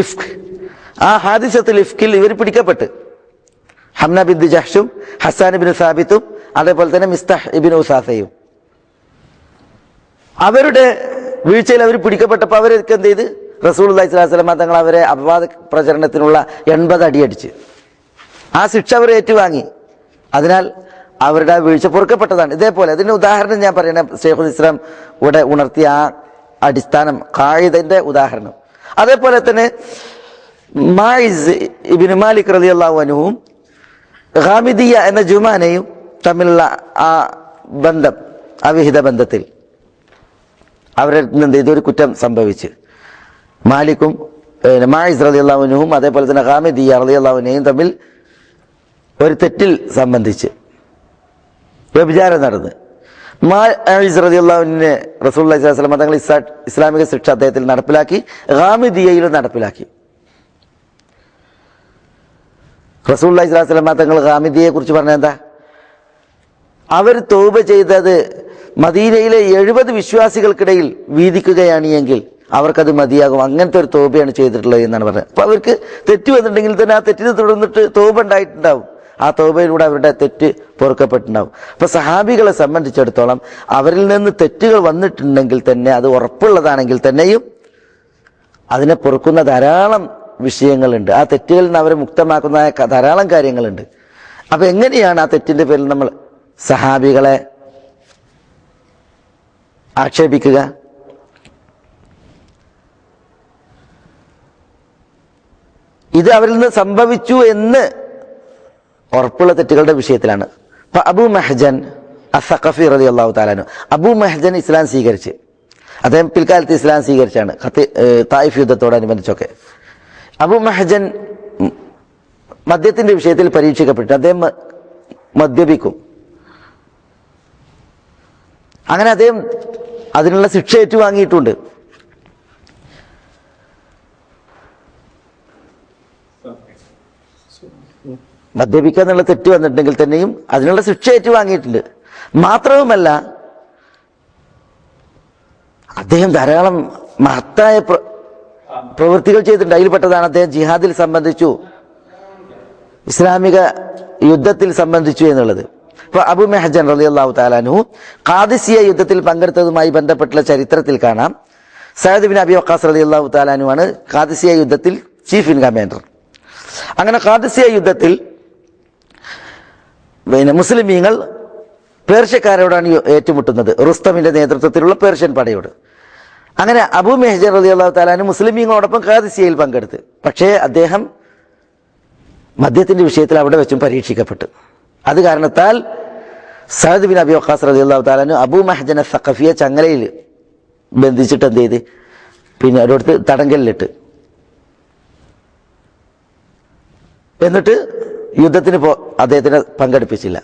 ഇഫ്ക്, ആ ഹാദിസത്തുൽ ഇഫ്കിൽ ഇവർ പിടിക്കപ്പെട്ട് ഹംന ബിൻത് ജഹ്ഷും ഹസ്സാൻ ഇബ്നു സാബിത്തും അതേപോലെ തന്നെ മിസ്തഹ് ഇബ്നു ഉസാസയും അവരുടെ വീഴ്ചയിൽ അവർ പിടിക്കപ്പെട്ടപ്പോൾ അവരൊക്കെ എന്ത് ചെയ്ത് റസൂലുള്ളാഹി സ്വല്ലല്ലാഹു അലൈഹി വസല്ലം തങ്ങൾ അവരെ അപവാദ പ്രചരണത്തിനുള്ള 80 അടിയടിച്ച് ആ ശിക്ഷ അവർ ഏറ്റുവാങ്ങി. അതിനാൽ അവരുടെ വീഴ്ച പൊറുക്കപ്പെട്ടതാണ്. ഇതേപോലെ അതിൻ്റെ ഉദാഹരണം ഞാൻ പറയണ ശൈഖുൽ ഇസ്ലാം ഇവിടെ ഉണർത്തിയ ആ അടിസ്ഥാനം ഖായിദന്റെ ഉദാഹരണം. അതേപോലെ തന്നെ മായിസ് ഇബ്നു മാലിക് റളിയല്ലാഹു അൻഹുവും ഖാമിദിയ എന്ന ജുമാനയും തമ്മിലുള്ള ആ ബന്ധം, അവിഹിത ബന്ധത്തിൽ അവരിൽ നിന്ന് ഇതൊരു കുറ്റം സംഭവിച്ച് മാലിക്കും മായിസ് റളിയല്ലാഹു അൻഹുവും അതേപോലെ തന്നെ ഖാമിദിയ റളിയല്ലാഹു അൻഹയും തമ്മിൽ ഒരു തെറ്റിൽ സംബന്ധിച്ച് വ്യഭിചാരം നടന്ന് മായിസ് റളിയല്ലാഹു അൻഹുവിനെ റസൂലുള്ളാഹി സ്വല്ലല്ലാഹു അലൈഹി വസല്ലം തങ്ങൾ ഇസ്ലാമിക ശിക്ഷ അദ്ദേഹത്തിൽ നടപ്പിലാക്കി, ഖാമിദിയയിലും നടപ്പിലാക്കി. റസൂലുള്ളാഹി സ്വല്ലല്ലാഹു അലൈഹി വസല്ലം തങ്ങൾ ഖാമിദിയയെ കുറിച്ച് പറഞ്ഞ എന്താ? അവർ തൗബ ചെയ്തത് മദീനയിലെ 70 വിശ്വാസികൾക്കിടയിൽ വീതിക്കുകയാണ് എങ്കിൽ അവർക്കത് മതിയാകും, അങ്ങനത്തെ ഒരു തൗബയാണ് ചെയ്തിട്ടുള്ളത് എന്നാണ് പറഞ്ഞത്. അപ്പൊ അവർക്ക് തെറ്റ് വന്നിട്ടുണ്ടെങ്കിൽ തന്നെ ആ തെറ്റിന് തുടർന്നിട്ട് തൗബ ഉണ്ടായിട്ടുണ്ടാവും, ആ തൗബയിലൂടെ അവരുടെ തെറ്റ് പൊറുക്കപ്പെട്ടിട്ടുണ്ടാവും. അപ്പൊ സഹാബികളെ സംബന്ധിച്ചിടത്തോളം അവരിൽ നിന്ന് തെറ്റുകൾ വന്നിട്ടുണ്ടെങ്കിൽ തന്നെ, അത് ഉറപ്പുള്ളതാണെങ്കിൽ തന്നെയും അതിനെ പൊറുക്കുന്ന ധാരാളം വിഷയങ്ങളുണ്ട്. ആ തെറ്റുകളിൽ നിന്ന് അവരെ മുക്തമാക്കുന്ന ധാരാളം കാര്യങ്ങളുണ്ട്. അപ്പൊ എങ്ങനെയാണ് ആ തെറ്റിന്റെ പേരിൽ നമ്മൾ സഹാബികളെ ആക്ഷേപിക്കുക? ഇത് അവരിൽ നിന്ന് സംഭവിച്ചു എന്ന് ഉറപ്പുള്ള തെറ്റുകളുടെ വിഷയത്തിലാണ്. ഇപ്പൊ അബൂ മഹ്ജൻ അസ്സഖഫി റളിയല്ലാഹു തആല അൻഹു, അബൂ മഹ്ജൻ ഇസ്ലാം സ്വീകരിച്ച്, അദ്ദേഹം പിൽക്കാലത്ത് ഇസ്ലാം സ്വീകരിച്ചാണ് തായിഫ് യുദ്ധത്തോടനുബന്ധിച്ചൊക്കെ. അബൂ മഹ്ജൻ മദ്യത്തിന്റെ വിഷയത്തിൽ പരീക്ഷിക്കപ്പെട്ടു. അദ്ദേഹം മദ്യപിക്കും. അങ്ങനെ അദ്ദേഹം അതിനുള്ള ശിക്ഷ ഏറ്റുവാങ്ങിയിട്ടുണ്ട്. മദ്യപിക്കുക എന്നുള്ള തെറ്റ് വന്നിട്ടുണ്ടെങ്കിൽ തന്നെയും അതിനുള്ള ശിക്ഷ ഏറ്റുവാങ്ങിയിട്ടുണ്ട്. മാത്രവുമല്ല അദ്ദേഹം ധാരാളം മഹത്തായ പ്രവൃത്തികൾ ചെയ്തിട്ടുണ്ട്. അതിൽപ്പെട്ടതാണ് അദ്ദേഹം ജിഹാദിൽ സംബന്ധിച്ചു, ഇസ്ലാമിക യുദ്ധത്തിൽ സംബന്ധിച്ചു എന്നുള്ളത്. ഇപ്പൊ അബൂ മെഹ്ജൻ റളിയല്ലാഹു തആല അൻഹു ഖാദിസിയ യുദ്ധത്തിൽ പങ്കെടുത്തതുമായി ബന്ധപ്പെട്ടുള്ള ചരിത്രത്തിൽ കാണാം, സഅദ് ബിൻ അബി വഖാസ് റളിയല്ലാഹു തആല അൻഹു ആണ് ഖാദിസിയ യുദ്ധത്തിൽ ചീഫ് ഇൻ കമാൻഡർ. അങ്ങനെ ഖാദിസിയ യുദ്ധത്തിൽ മുസ്ലിമീങ്ങൾ പേർഷ്യക്കാരോടാണ് ഏറ്റുമുട്ടുന്നത്, റുസ്തമിന്റെ നേതൃത്വത്തിലുള്ള പേർഷ്യൻ പടയോട്. അങ്ങനെ അബൂ മെഹ്ജൻ റളിയല്ലാഹു തആല അൻഹു മുസ്ലിമീങ്ങളോടൊപ്പം ഖാദിസിയയിൽ പങ്കെടുത്ത്. പക്ഷേ അദ്ദേഹം മദ്യത്തിന്റെ വിഷയത്തിൽ അവിടെ വെച്ചും പരീക്ഷിക്കപ്പെട്ടു. അത് കാരണത്താൽ സഅദ് ബിൻ അബി വഖാസ് റളിയല്ലാഹു തആല അൻഹു അബൂ മെഹ്ജൻ അസ്സഖഫിയെ ചങ്ങലയിൽ ബന്ധിച്ചിട്ട് എന്ത് ചെയ്ത് പിന്നെ ഒരിടത്ത് തടങ്കലിലിട്ട്, എന്നിട്ട് യുദ്ധത്തിന് അദ്ദേഹത്തിനെ പങ്കെടുപ്പിച്ചില്ല.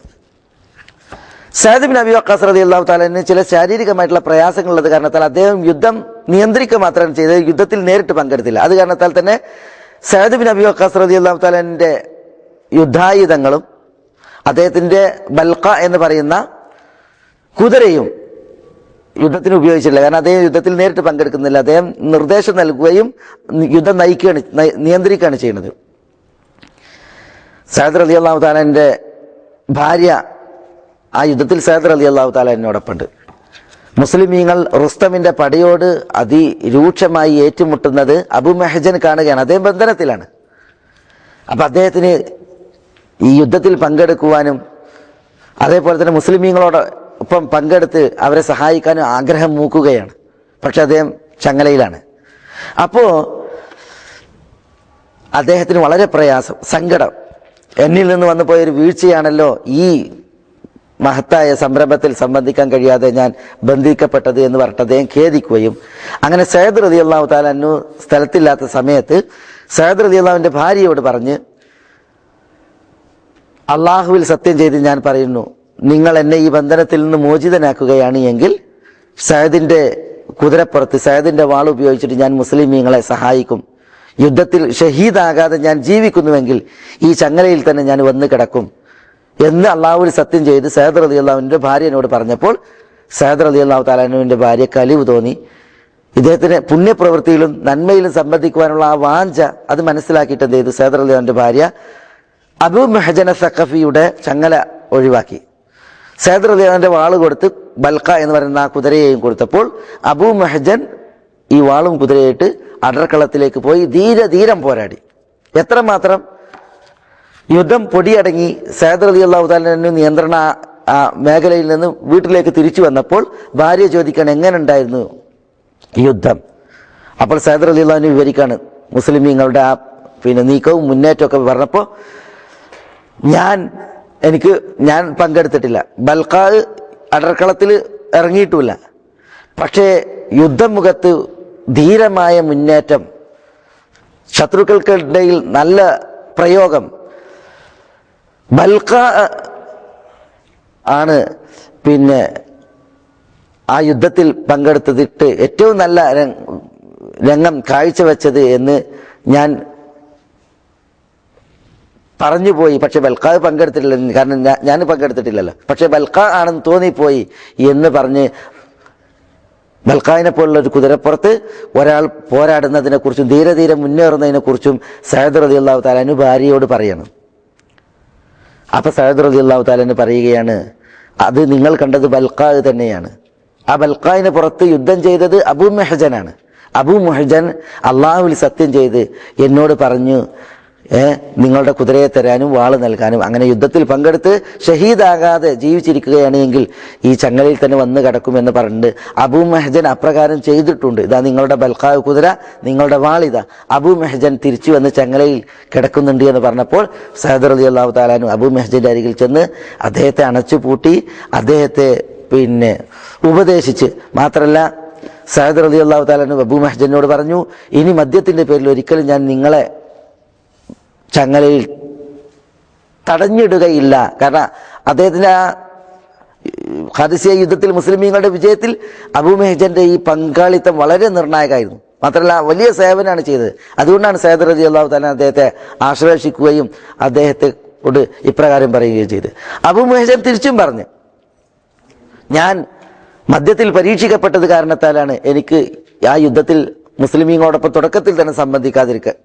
സഅദ് ബിൻ അബി വഖാസ് റളിയല്ലാഹു തആല അൻഹു ചില ശാരീരികമായിട്ടുള്ള പ്രയാസങ്ങളുള്ളത് കാരണത്താൽ അദ്ദേഹം യുദ്ധം നിയന്ത്രിക്കുക മാത്രം ചെയ്തത്, യുദ്ധത്തിൽ നേരിട്ട് പങ്കെടുത്തില്ല. അത് കാരണത്താൽ തന്നെ സഅദ് ബിൻ അബി വഖാസ് റളിയല്ലാഹു തആല അൻഹുവിന്റെ യുദ്ധായുധങ്ങളും അദ്ദേഹത്തിന്റെ ബൽഖ എന്ന് പറയുന്ന കുതിരയും യുദ്ധത്തിന് ഉപയോഗിച്ചില്ല. കാരണം അദ്ദേഹം യുദ്ധത്തിൽ നേരിട്ട് പങ്കെടുക്കുന്നില്ല, അദ്ദേഹം നിർദ്ദേശം നൽകുകയും യുദ്ധം നിയന്ത്രിക്കുകയാണ് ചെയ്യുന്നത്. സഅദ് റളിയല്ലാഹു തആല അൻഹുവിന്റെ ഭാര്യ ആ യുദ്ധത്തിൽ സഅദ് റളിയല്ലാഹു തആല അൻഹുവിനോടൊപ്പമുണ്ട്. മുസ്ലിമീങ്ങൾ റുസ്തമിന്റെ പടയോട് അതിരൂക്ഷമായി ഏറ്റുമുട്ടുന്നത് അബൂ മെഹ്ജൻ കാണുകയാണ്. അദ്ദേഹം ബന്ധനത്തിലാണ്. അപ്പൊ അദ്ദേഹത്തിന് ഈ യുദ്ധത്തിൽ പങ്കെടുക്കുവാനും അതേപോലെ തന്നെ മുസ്ലിമീങ്ങളോടൊപ്പം പങ്കെടുത്ത് അവരെ സഹായിക്കാനും ആഗ്രഹം മൂക്കുകയാണ്. പക്ഷെ അദ്ദേഹം ചങ്ങലയിലാണ്. അപ്പോ അദ്ദേഹത്തിന് വളരെ പ്രയാസം, സങ്കടം, എന്നിൽ നിന്ന് വന്നു പോയൊരു വീഴ്ചയാണല്ലോ ഈ മഹത്തായ സംരംഭത്തിൽ സംബന്ധിക്കാൻ കഴിയാതെ ഞാൻ ബന്ധിക്കപ്പെട്ടത് എന്ന് പറഞ്ഞിട്ട് അദ്ദേഹം ഖേദിക്കുകയും, അങ്ങനെ സഅദ് റളിയല്ലാഹു തആല അൻഹു സ്ഥലത്തില്ലാത്ത സമയത്ത് സഅദ് റളിയല്ലാഹുവിന്റെ ഭാര്യയോട് പറഞ്ഞ്, അള്ളാഹുവിൽ സത്യം ചെയ്ത് ഞാൻ പറയുന്നു, നിങ്ങൾ എന്നെ ഈ ബന്ധനത്തിൽ നിന്ന് മോചിതനാക്കുകയാണ് എങ്കിൽ സഅദിന്റെ കുതിരപ്പുറത്ത് സഅദിന്റെ വാൾ ഉപയോഗിച്ചിട്ട് ഞാൻ മുസ്ലിമീങ്ങളെ സഹായിക്കും. യുദ്ധത്തിൽ ഷഹീദാകാതെ ഞാൻ ജീവിക്കുന്നുവെങ്കിൽ ഈ ചങ്ങലയിൽ തന്നെ ഞാൻ വന്ന് കിടക്കും എന്ന് അള്ളാഹുവിൽ സത്യം ചെയ്ത് സഅദ് റളിയല്ലാഹുവിന്റെ ഭാര്യനോട് പറഞ്ഞപ്പോൾ സഅദ് റളിയല്ലാഹു തആല അൻഹുവിന്റെ ഭാര്യ കലിവ് തോന്നി. ഇദ്ദേഹത്തിന് പുണ്യപ്രവൃത്തിയിലും നന്മയിലും സംബന്ധിക്കുവാനുള്ള ആ വാഞ്ച അത് മനസ്സിലാക്കിയിട്ട് എന്ത് ചെയ്തു, സഅദ് റളിയല്ലാഹുവിന്റെ ഭാര്യ അബൂ മെഹ്ജൻ അസ്സഖഫിയുടെ ചങ്ങല ഒഴിവാക്കി. സഅദ് റളിയല്ലാഹുവിന്റെ വാള് കൊടുത്ത് ബൽഖ എന്ന് പറയുന്ന ആ കുതിരയെയും കൊടുത്തപ്പോൾ അബൂ മെഹ്ജൻ ഈ വാളും കുതിരയായിട്ട് അടർക്കളത്തിലേക്ക് പോയി ധീരം പോരാടി. എത്രമാത്രം യുദ്ധം പൊടിയടങ്ങി സഅദ് റളിയല്ലാഹു തആല അൻഹു നിയന്ത്രണ മേഖലയിൽ നിന്ന് വീട്ടിലേക്ക് തിരിച്ചു വന്നപ്പോൾ ഭാര്യ ചോദിക്കാണ്, എങ്ങനെ ഉണ്ടായിരുന്നു യുദ്ധം? അപ്പോൾ സഅദ് റളിയല്ലാഹു അൻഹു വിവരിക്കാണ് മുസ്ലിമീങ്ങളുടെ ആ നീക്കവും മുന്നേറ്റമൊക്കെ പറഞ്ഞപ്പോൾ, ഞാൻ പങ്കെടുത്തിട്ടില്ല, ബൽഖാ അടർക്കളത്തിൽ ഇറങ്ങിയിട്ടുമില്ല. പക്ഷേ യുദ്ധമുഖത്ത് ധീരമായ മുന്നേറ്റം, ശത്രുക്കൾക്കിടയിൽ നല്ല പ്രയോഗം, ബൽഖ ആണ് ആ യുദ്ധത്തിൽ പങ്കെടുത്തിട്ട് ഏറ്റവും നല്ല രംഗം കാഴ്ചവെച്ചത് എന്ന് ഞാൻ പറഞ്ഞുപോയി. പക്ഷെ ബൽഖ പങ്കെടുത്തിട്ടില്ല, കാരണം ഞാൻ പങ്കെടുത്തിട്ടില്ലല്ലോ, പക്ഷെ ബൽഖ ആണെന്ന് തോന്നിപ്പോയി എന്ന് പറഞ്ഞ് ബൽഖായിനെ പോലുള്ള ഒരു കുതിരപ്പുറത്ത് ഒരാൾ പോരാടുന്നതിനെ കുറിച്ചും ധീരെ മുന്നേറുന്നതിനെ കുറിച്ചും സഅദ് റളിയല്ലാഹു തആല അൻഹു ഭാര്യയോട് പറയണം. അപ്പൊ സഅദ് റളിയല്ലാഹു തആല അൻഹു പറയുകയാണ്, അത് നിങ്ങൾ കണ്ടത് ബൽഖാ തന്നെയാണ്. ആ ബൽഖായിന് പുറത്ത് യുദ്ധം ചെയ്തത് അബൂ മെഹ്ജനാണ്. അബൂ മെഹ്ജൻ അള്ളാഹുവിൽ സത്യം ചെയ്ത് എന്നോട് പറഞ്ഞു, നിങ്ങളുടെ കുതിരയെ തരാനും വാള് നൽകാനും. അങ്ങനെ യുദ്ധത്തിൽ പങ്കെടുത്ത് ഷഹീദാകാതെ ജീവിച്ചിരിക്കുകയാണ് എങ്കിൽ ഈ ചങ്ങലയിൽ തന്നെ വന്ന് കിടക്കുമെന്ന് പറഞ്ഞിട്ട് അബൂ മെഹ്ജൻ അപ്രകാരം ചെയ്തിട്ടുണ്ട്. ഇതാ നിങ്ങളുടെ ബൽഖാ കുതിര, നിങ്ങളുടെ വാളിതാ. അബൂ മെഹ്ജൻ തിരിച്ചു വന്ന് ചങ്ങലയിൽ കിടക്കുന്നുണ്ട് എന്ന് പറഞ്ഞപ്പോൾ സഅദ് റളിയല്ലാഹു തആല അൻഹു അബൂ മെഹ്ജന്റെ അരികിൽ ചെന്ന് അദ്ദേഹത്തെ അണച്ചുപൂട്ടി അദ്ദേഹത്തെ ഉപദേശിച്ച്, മാത്രമല്ല സഅദ് റളിയല്ലാഹു തആല അൻഹു അബൂ മെഹ്ജനോട് പറഞ്ഞു, ഇനി മദ്യത്തിന്റെ പേരിൽ ഒരിക്കലും ഞാൻ നിങ്ങളെ ചങ്ങലയിൽ തടഞ്ഞിടുകയില്ല. കാരണം അദ്ദേഹത്തിന്റെ ആ ഖാദിസിയ യുദ്ധത്തിൽ മുസ്ലിമീങ്ങളുടെ വിജയത്തിൽ അബൂ മെഹ്ജന്റെ ഈ പങ്കാളിത്തം വളരെ നിർണായകമായിരുന്നു. മാത്രമല്ല വലിയ സേവനമാണ് ചെയ്തത്. അതുകൊണ്ടാണ് സഅദ് റളിയല്ലാഹു തആല അദ്ദേഹത്തെ ആശ്ലേഷിക്കുകയും അദ്ദേഹത്തെ മുഹൈജറിനോട് ഇപ്രകാരം പറയുകയും ചെയ്ത്. അബൂ മുഹൈജർ തിരിച്ചും പറഞ്ഞു, ഞാൻ മദ്യത്തിൽ പരീക്ഷിക്കപ്പെട്ടത് കാരണത്താലാണ് എനിക്ക് ആ യുദ്ധത്തിൽ മുസ്ലിമീങ്ങളോടൊപ്പം തുടക്കത്തിൽ തന്നെ സംബന്ധിക്കാതിരിക്കാൻ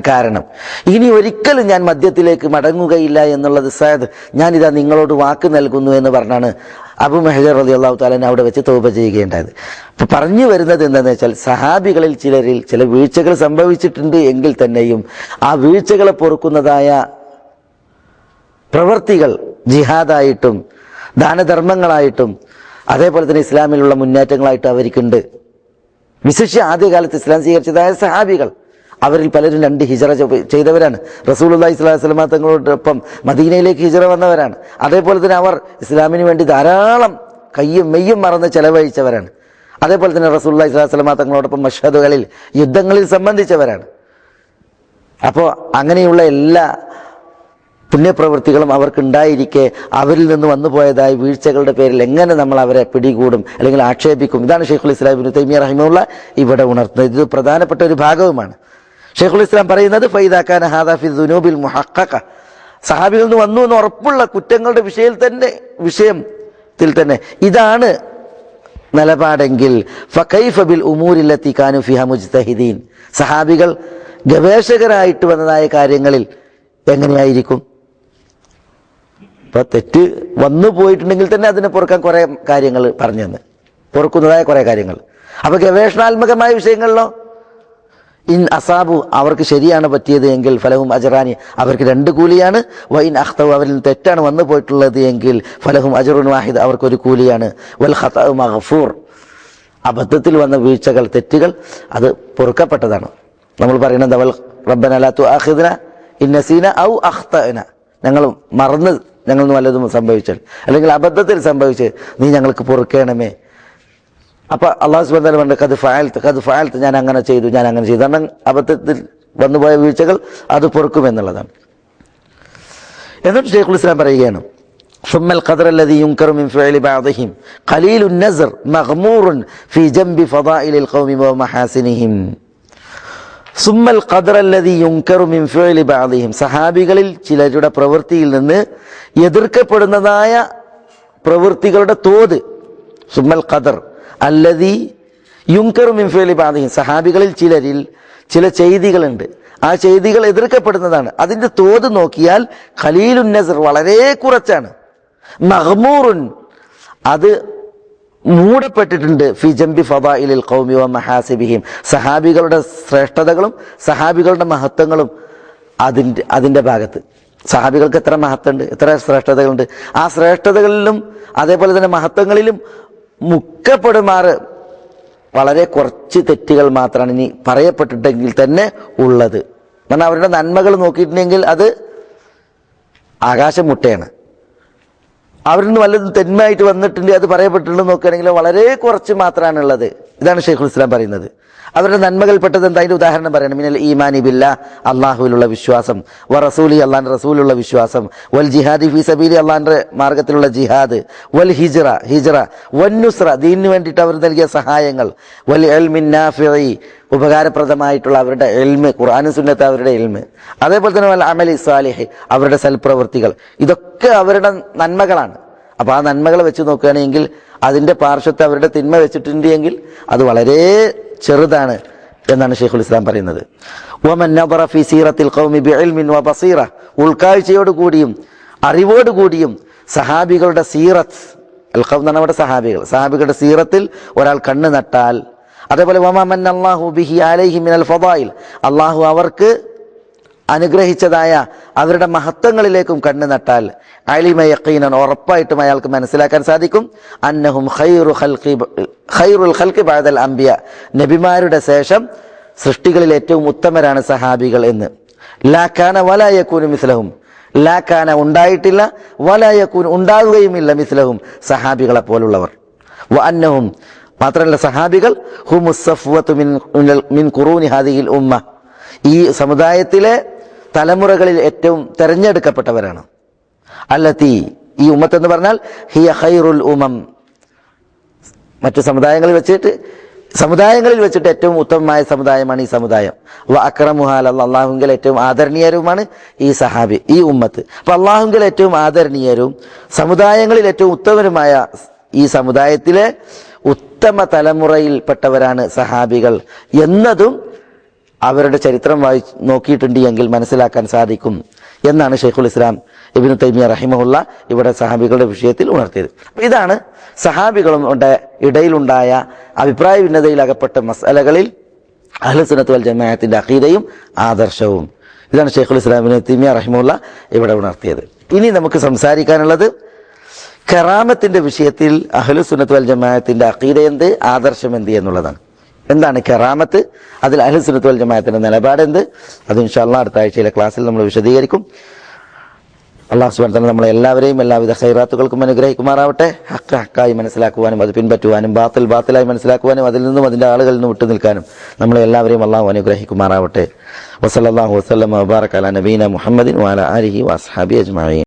കാരണം. ഇനി ഒരിക്കലും ഞാൻ മദ്യത്തിലേക്ക് മടങ്ങുകയില്ല എന്നുള്ളത് സയദ് ഞാനിതാ നിങ്ങളോട് വാക്ക് നൽകുന്നു എന്ന് പറഞ്ഞാണ് അബൂ മുഹൈജർ റളിയല്ലാഹു തആല അവിടെ വെച്ച് തൗബ ചെയ്യുകയുണ്ടായത്. അപ്പൊ പറഞ്ഞു വരുന്നത് എന്താണെന്ന് വെച്ചാൽ, സഹാബികളിൽ ചിലരിൽ ചില വീഴ്ചകൾ സംഭവിച്ചിട്ടുണ്ട് എങ്കിൽ തന്നെയും ആ വീഴ്ചകളെ പൊറുക്കുന്നതായ പ്രവൃത്തികൾ ജിഹാദായിട്ടും ദാനധർമ്മങ്ങളായിട്ടും അതേപോലെ തന്നെ ഇസ്ലാമിലുള്ള മുന്നേറ്റങ്ങളായിട്ട് അവർക്കുണ്ട്. വിശേഷിച്ച് ആദ്യകാലത്ത് ഇസ്ലാം സ്വീകരിച്ചതായ സഹാബികൾ, അവരിൽ പലരും 2 ഹിജറ ചെയ്തവരാണ്. റസൂലുള്ളാഹി സ്വല്ലല്ലാഹു അലൈഹി വസല്ലം തങ്ങളോടൊപ്പം മദീനയിലേക്ക് ഹിജറ വന്നവരാണ്. അതേപോലെ തന്നെ അവർ ഇസ്ലാമിന് വേണ്ടി ധാരാളം കയ്യും മെയ്യും മറന്ന് ചെലവഴിച്ചവരാണ്. അതേപോലെ തന്നെ റസൂലുള്ളാഹി സ്വല്ലല്ലാഹു അലൈഹി വസല്ലം തങ്ങളോടൊപ്പം മശ്ഹദുകളിൽ യുദ്ധങ്ങളിൽ സംബന്ധിച്ചവരാണ്. അപ്പോൾ അങ്ങനെയുള്ള എല്ലാ പുണ്യപ്രവൃത്തികളും അവർക്കുണ്ടായിരിക്കെ അവരിൽ നിന്ന് വന്നു പോയതായ വീഴ്ചകളുടെ പേരിൽ എങ്ങനെ നമ്മൾ അവരെ പിടികൂടും അല്ലെങ്കിൽ ആക്ഷേപിക്കും? ഇതാണ് ഷെയ്ഖുൽ ഇസ്ലാം ഇബ്നു തൈമിയ്യ റഹിമഹുള്ള ഇവിടെ ഉണർത്തുന്നത്. ഇത് പ്രധാനപ്പെട്ട ഒരു ഭാഗവുമാണ്. ഷെയ്ഖുൽ ഇസ്ലാം പറയുന്നത്, ഫൈദാ കാന ഹാദാ ഫി ദുനൂബിൽ മുഹഖഖ, സഹാബികളിൽ നിന്ന് വന്നു എന്ന് ഉറപ്പുള്ള കുറ്റങ്ങളുടെ വിഷയത്തിൽ തന്നെ ഇതാണ് നിലപാടെങ്കിൽ, ഫകൈഫ ബിൽ ഉമൂരില്ലത്തി കാനു ഫിഹാ മുജ്തഹിദീൻ, സഹാബികൾ ഗവേഷകരായിട്ട് വന്നതായ കാര്യങ്ങളിൽ എങ്ങനെയായിരിക്കും? ഇപ്പൊ തെറ്റ് വന്നു പോയിട്ടുണ്ടെങ്കിൽ തന്നെ അതിനെ പൊറുക്കാൻ കുറെ കാര്യങ്ങൾ പറഞ്ഞു തന്നെ, പൊറുക്കുന്നതായ കുറെ കാര്യങ്ങൾ. അപ്പൊ ഗവേഷണാത്മകമായ വിഷയങ്ങളിലോ ഇൻ അസാബു, അവർക്ക് ശരിയാണ് പറ്റിയത് എങ്കിൽ ഫലഹും അജറാനി, അവർക്ക് 2 കൂലിയാണ്. വൈൻ അഖ്തഉ, അവരിൽ തെറ്റാണ് വന്നു പോയിട്ടുള്ളത് എങ്കിൽ ഫലഹും അജ്റുൻ വാഹിദ്, അവർക്കൊരു കൂലിയാണ്. വൽ ഖതഉ മഗ്ഫൂർ, അബദ്ധത്തിൽ വന്ന വീഴ്ചകൾ തെറ്റുകൾ അത് പൊറുക്കപ്പെട്ടതാണ്. നമ്മൾ പറയുന്നത് വൽ റബ്ബന ലാ തുആഖിദ്ന ഇൻ നസീന ഔ അഖ്തഅന, ഞങ്ങൾ മറന്ന് ഞങ്ങൾ വല്ലതും സംഭവിച്ചാൽ അല്ലെങ്കിൽ അബദ്ധത്തിൽ സംഭവിച്ച് നീ ഞങ്ങൾക്ക് പൊറുക്കണമേ. അപ്പൊ അല്ലാഹു സുബ്ഹാനഹു വ തആല പറഞ്ഞു ഖദ് ഫഅൽത, ഞാൻ അങ്ങനെ ചെയ്തു. കാരണം അബദ്ധത്തിൽ വന്നുപോയ വീഴ്ചകൾ അത് പൊറുക്കുമെന്നുള്ളതാണ്. എന്നിട്ട് ഷെയ്ഖുൽ ഇസ്ലാം പറയുകയാണ്, ثم القدر الذي ينكر من فعل بعضهم قليل النزر مغمور في جنب فضائل القوم ومحاسنهم. ثم القدر الذي ينكر من فعل بعضهم, സഹാബികളിൽ ചിലരുടെ പ്രവൃത്തിയിൽ നിന്ന് എതിർക്കപ്പെടുന്നതായ പ്രവൃത്തികളുടെ തോത്. സുമ്മൽ ഖദർ അല്ലദീ യുൻകറു മിൻ ഫിഅലി ബഅദിഹിം, സഹാബികളിൽ ചിലരിൽ ചില ചെയ്തികളുണ്ട്, ആ ചെയ്തികൾ എതിർക്കപ്പെടുന്നതാണ്. അതിന്റെ തോത് നോക്കിയാൽ ഖലീലുൻ നസർ, വളരെ കുറച്ചാണ്. മഗ്മൂറുൻ, അത് മൂടപ്പെട്ടിട്ടുണ്ട്. ഫി ജംബി ഫദായിലിൽ ഖൗമി വ മഹാസിബിഹിം, സഹാബികളുടെ ശ്രേഷ്ഠതകളും സഹാബികളുടെ മഹത്വങ്ങളും അതിന്റെ ഭാഗത്ത്. സഹാബികൾക്ക് എത്ര മഹത്വമുണ്ട്, എത്ര ശ്രേഷ്ഠതകളുണ്ട്. ആ ശ്രേഷ്ഠതകളിലും അതേപോലെ തന്നെ മഹത്വങ്ങളിലും മുക്കപ്പെടുമാറ് വളരെ കുറച്ച് തെറ്റുകൾ മാത്രമാണ് ഇനി പറയപ്പെട്ടിട്ടെങ്കിൽ തന്നെ ഉള്ളത്. കാരണം അവരുടെ നന്മകൾ നോക്കിയിട്ടുണ്ടെങ്കിൽ അത് ആകാശം മുട്ടയാണ്. അവരിൽ നിന്ന് വല്ലതും തെന്മയായിട്ട് വന്നിട്ടുണ്ടെങ്കിൽ അത് പറയപ്പെട്ടിട്ടുണ്ടെന്ന് നോക്കുകയാണെങ്കിൽ വളരെ കുറച്ച് മാത്രമാണുള്ളത്. ഇതാണ് ഷെയ്ഖുൽ ഇസ്ലാം പറയുന്നത്. അവരുടെ നന്മകൾപ്പെട്ടത് എന്താ? അതിന്റെ ഉദാഹരണം പറയണം. മിനൽ ഈമാനി ബില്ലാ, അള്ളാഹുവിലുള്ള വിശ്വാസം, വ റസൂലി, അള്ളാന്റെ റസൂലുള്ള വിശ്വാസം, വൽ ജിഹാദി ഫീ സബീലി, അള്ളാന്റെ മാർഗത്തിലുള്ള ജിഹാദ്, വൽ ഹിജ്റ, വൻ നുസ്ര, ദീനിന് വേണ്ടിയിട്ട് അവർ നൽകിയ സഹായങ്ങൾ, വൽ ഇൽമിൻ നാഫിഇ, ഉപകാരപ്രദമായിട്ടുള്ള അവരുടെ ഇൽമ്, ഖുർആനും സുന്നത്ത് അവരുടെ ഇൽമ്, അതേപോലെ തന്നെ വൽ അമലി സാലിഹ്, അവരുടെ സൽപ്രവൃത്തികൾ, ഇതൊക്കെ അവരുടെ നന്മകളാണ്. അപ്പൊ ആ നന്മകളെ വെച്ച് നോക്കുകയാണെങ്കിൽ അതിന്റെ പാർശ്വത്തെ അവരുടെ തിന്മ വെച്ചിട്ടുണ്ടെങ്കിൽ അത് വളരെ ചെറുതാണ് എന്നാണ് ഷെയ്ഖുൽ ഇസ്ലാം പറയുന്നത്. വമൻ നദറ ഫീ സീറത്തിൽ ഖൗമി ബിഇൽമിൻ വബസീറ, ഉൾക്കാഴ്ചയോടുകൂടിയും അറിവോടുകൂടിയും സഹാബികളുടെ സീറത്ത്, അൽ ഖൗം എന്നാണ് അവിടെ സഹാബികളുടെ സീറത്തിൽ ഒരാൾ കണ്ണ് നട്ടാൽ, അതേപോലെ വമാ മന്നല്ലാഹു ബിഹി അലൈഹി മിനൽ ഫദായിൽ, അള്ളാഹു അവർക്ക് അനുഗ്രഹിച്ചതായ അവരുടെ മഹത്വങ്ങളിലേക്കും കണ്ണു നട്ടാൽ, അലിമ യഖീനൻ, ഉറപ്പായിട്ടും അയാൾക്ക് മനസ്സിലാക്കാൻ സാധിക്കും, അന്നഹും ഖൈറുൽ ഖൽഖി ബഅദൽ അംബിയ, നബിമാരുടെ ശേഷം സൃഷ്ടികളിൽ ഏറ്റവും ഉത്തമരാണ് സഹാബികൾ എന്ന്. ലാ കാന വലാ യകൂനു മിസ്ലഹും, ലാ കാന ഉണ്ടായിട്ടില്ല, വലാ യകൂനു ഉണ്ടാവുകയുമില്ല, മിസ്ലഹും സഹാബികളെ പോലുള്ളവർ. വ അന്നഹും, മാത്രമല്ല സഹാബികൾ ഹുമുസ് സഫ്വത്തു മിൻ ഖുറൂനി ഹാദിഹിൽ ഉമ്മ, ഈ സമുദായത്തിലെ തലമുറകളിൽ ഏറ്റവും തെരഞ്ഞെടുക്കപ്പെട്ടവരാണ്. അല്ലത്തി, ഈ ഉമ്മത്ത് എന്ന് പറഞ്ഞാൽ ഹിയ ഖൈറുൽ ഉമം, മറ്റു സമുദായങ്ങളിൽ വെച്ചിട്ട് സമുദായങ്ങളിൽ വെച്ചിട്ട് ഏറ്റവും ഉത്തമമായ സമുദായമാണ് ഈ സമുദായം. അക്രമുഹാൽ അള്ളാഹുങ്കൽ ഏറ്റവും ആദരണീയരുമാണ് ഈ സഹാബി, ഈ ഉമ്മത്ത്. അപ്പൊ അള്ളാഹുങ്കൽ ഏറ്റവും ആദരണീയരും സമുദായങ്ങളിൽ ഏറ്റവും ഉത്തമരുമായ ഈ സമുദായത്തിലെ ഉത്തമ തലമുറയിൽപ്പെട്ടവരാണ് സഹാബികൾ എന്നതും അവരുടെ ചരിത്രം നോക്കിയിട്ടുണ്ട് എങ്കിൽ മനസ്സിലാക്കാൻ സാധിക്കും എന്നാണ് ഷെയ്ഖുൽ ഇസ്ലാം ഇബ്നു തൈമിയ്യ റഹിമഹുള്ള ഇവിടെ സഹാബികളുടെ വിഷയത്തിൽ ഉണർത്തിയത്. ഇതാണ് സഹാബികളുടെ ഇടയിലുണ്ടായ അഭിപ്രായ ഭിന്നതയിലകപ്പെട്ട മസ്അലകളിൽ അഹ്ലുസ് സുന്നത്ത് വൽ ജമാഅത്തിന്റെ അഖീദയും ആദർശവും. ഇതാണ് ഷെയ്ഖുൽ ഇസ്ലാം ഇബ്നു തൈമിയ്യ റഹിമഹുള്ള ഇവിടെ ഉണർത്തിയത്. ഇനി നമുക്ക് സംസാരിക്കാനുള്ളത് കറാമത്തിന്റെ വിഷയത്തിൽ അഹ്ലുസ് സുന്നത്ത് വൽ ജമാഅത്തിന്റെ അഖീദ എന്ത്, ആദർശം എന്ത് എന്നുള്ളതാണ്. എന്താണ് കറാമത്ത്, അതിൽ അഹ്ലുസ് സുന്നത്ത് വൽ ജമാഅത്തിന്റെ നിലപാട് എന്ത്, അത് ഇൻഷാ അല്ലാഹ് അടുത്ത ആഴ്ചയിലെ ക്ലാസ്സിൽ നമ്മൾ വിശദീകരിക്കും. അല്ലാഹു സുബ്ഹാനഹു വ തആല നമ്മളെ എല്ലാവരെയും എല്ലാവിധ ഖൈറാത്തുകൾക്കും അനുഗ്രഹിക്കുമാറാവട്ടെ. ഹക്ക് ഹക്കായി മനസ്സിലാക്കുവാനും അത് പിൻപറ്റുവാനും ബാത്തിൽ ബാത്തിലായി മനസ്സിലാക്കുവാനും അതിൽ നിന്നും അതിന്റെ ആളുകളിൽ നിന്ന് വിട്ടു നിൽക്കാനും നമ്മളെ എല്ലാവരെയും അല്ലാഹു അനുഗ്രഹിക്കുമാറാവട്ടെ. വസല്ലല്ലാഹു വസല്ലമ വബാറക അലാ നബീന മുഹമ്മദിൻ വഅലാ ആലിഹി വഅസ്ഹാബിഹി അജ്മഈൻ.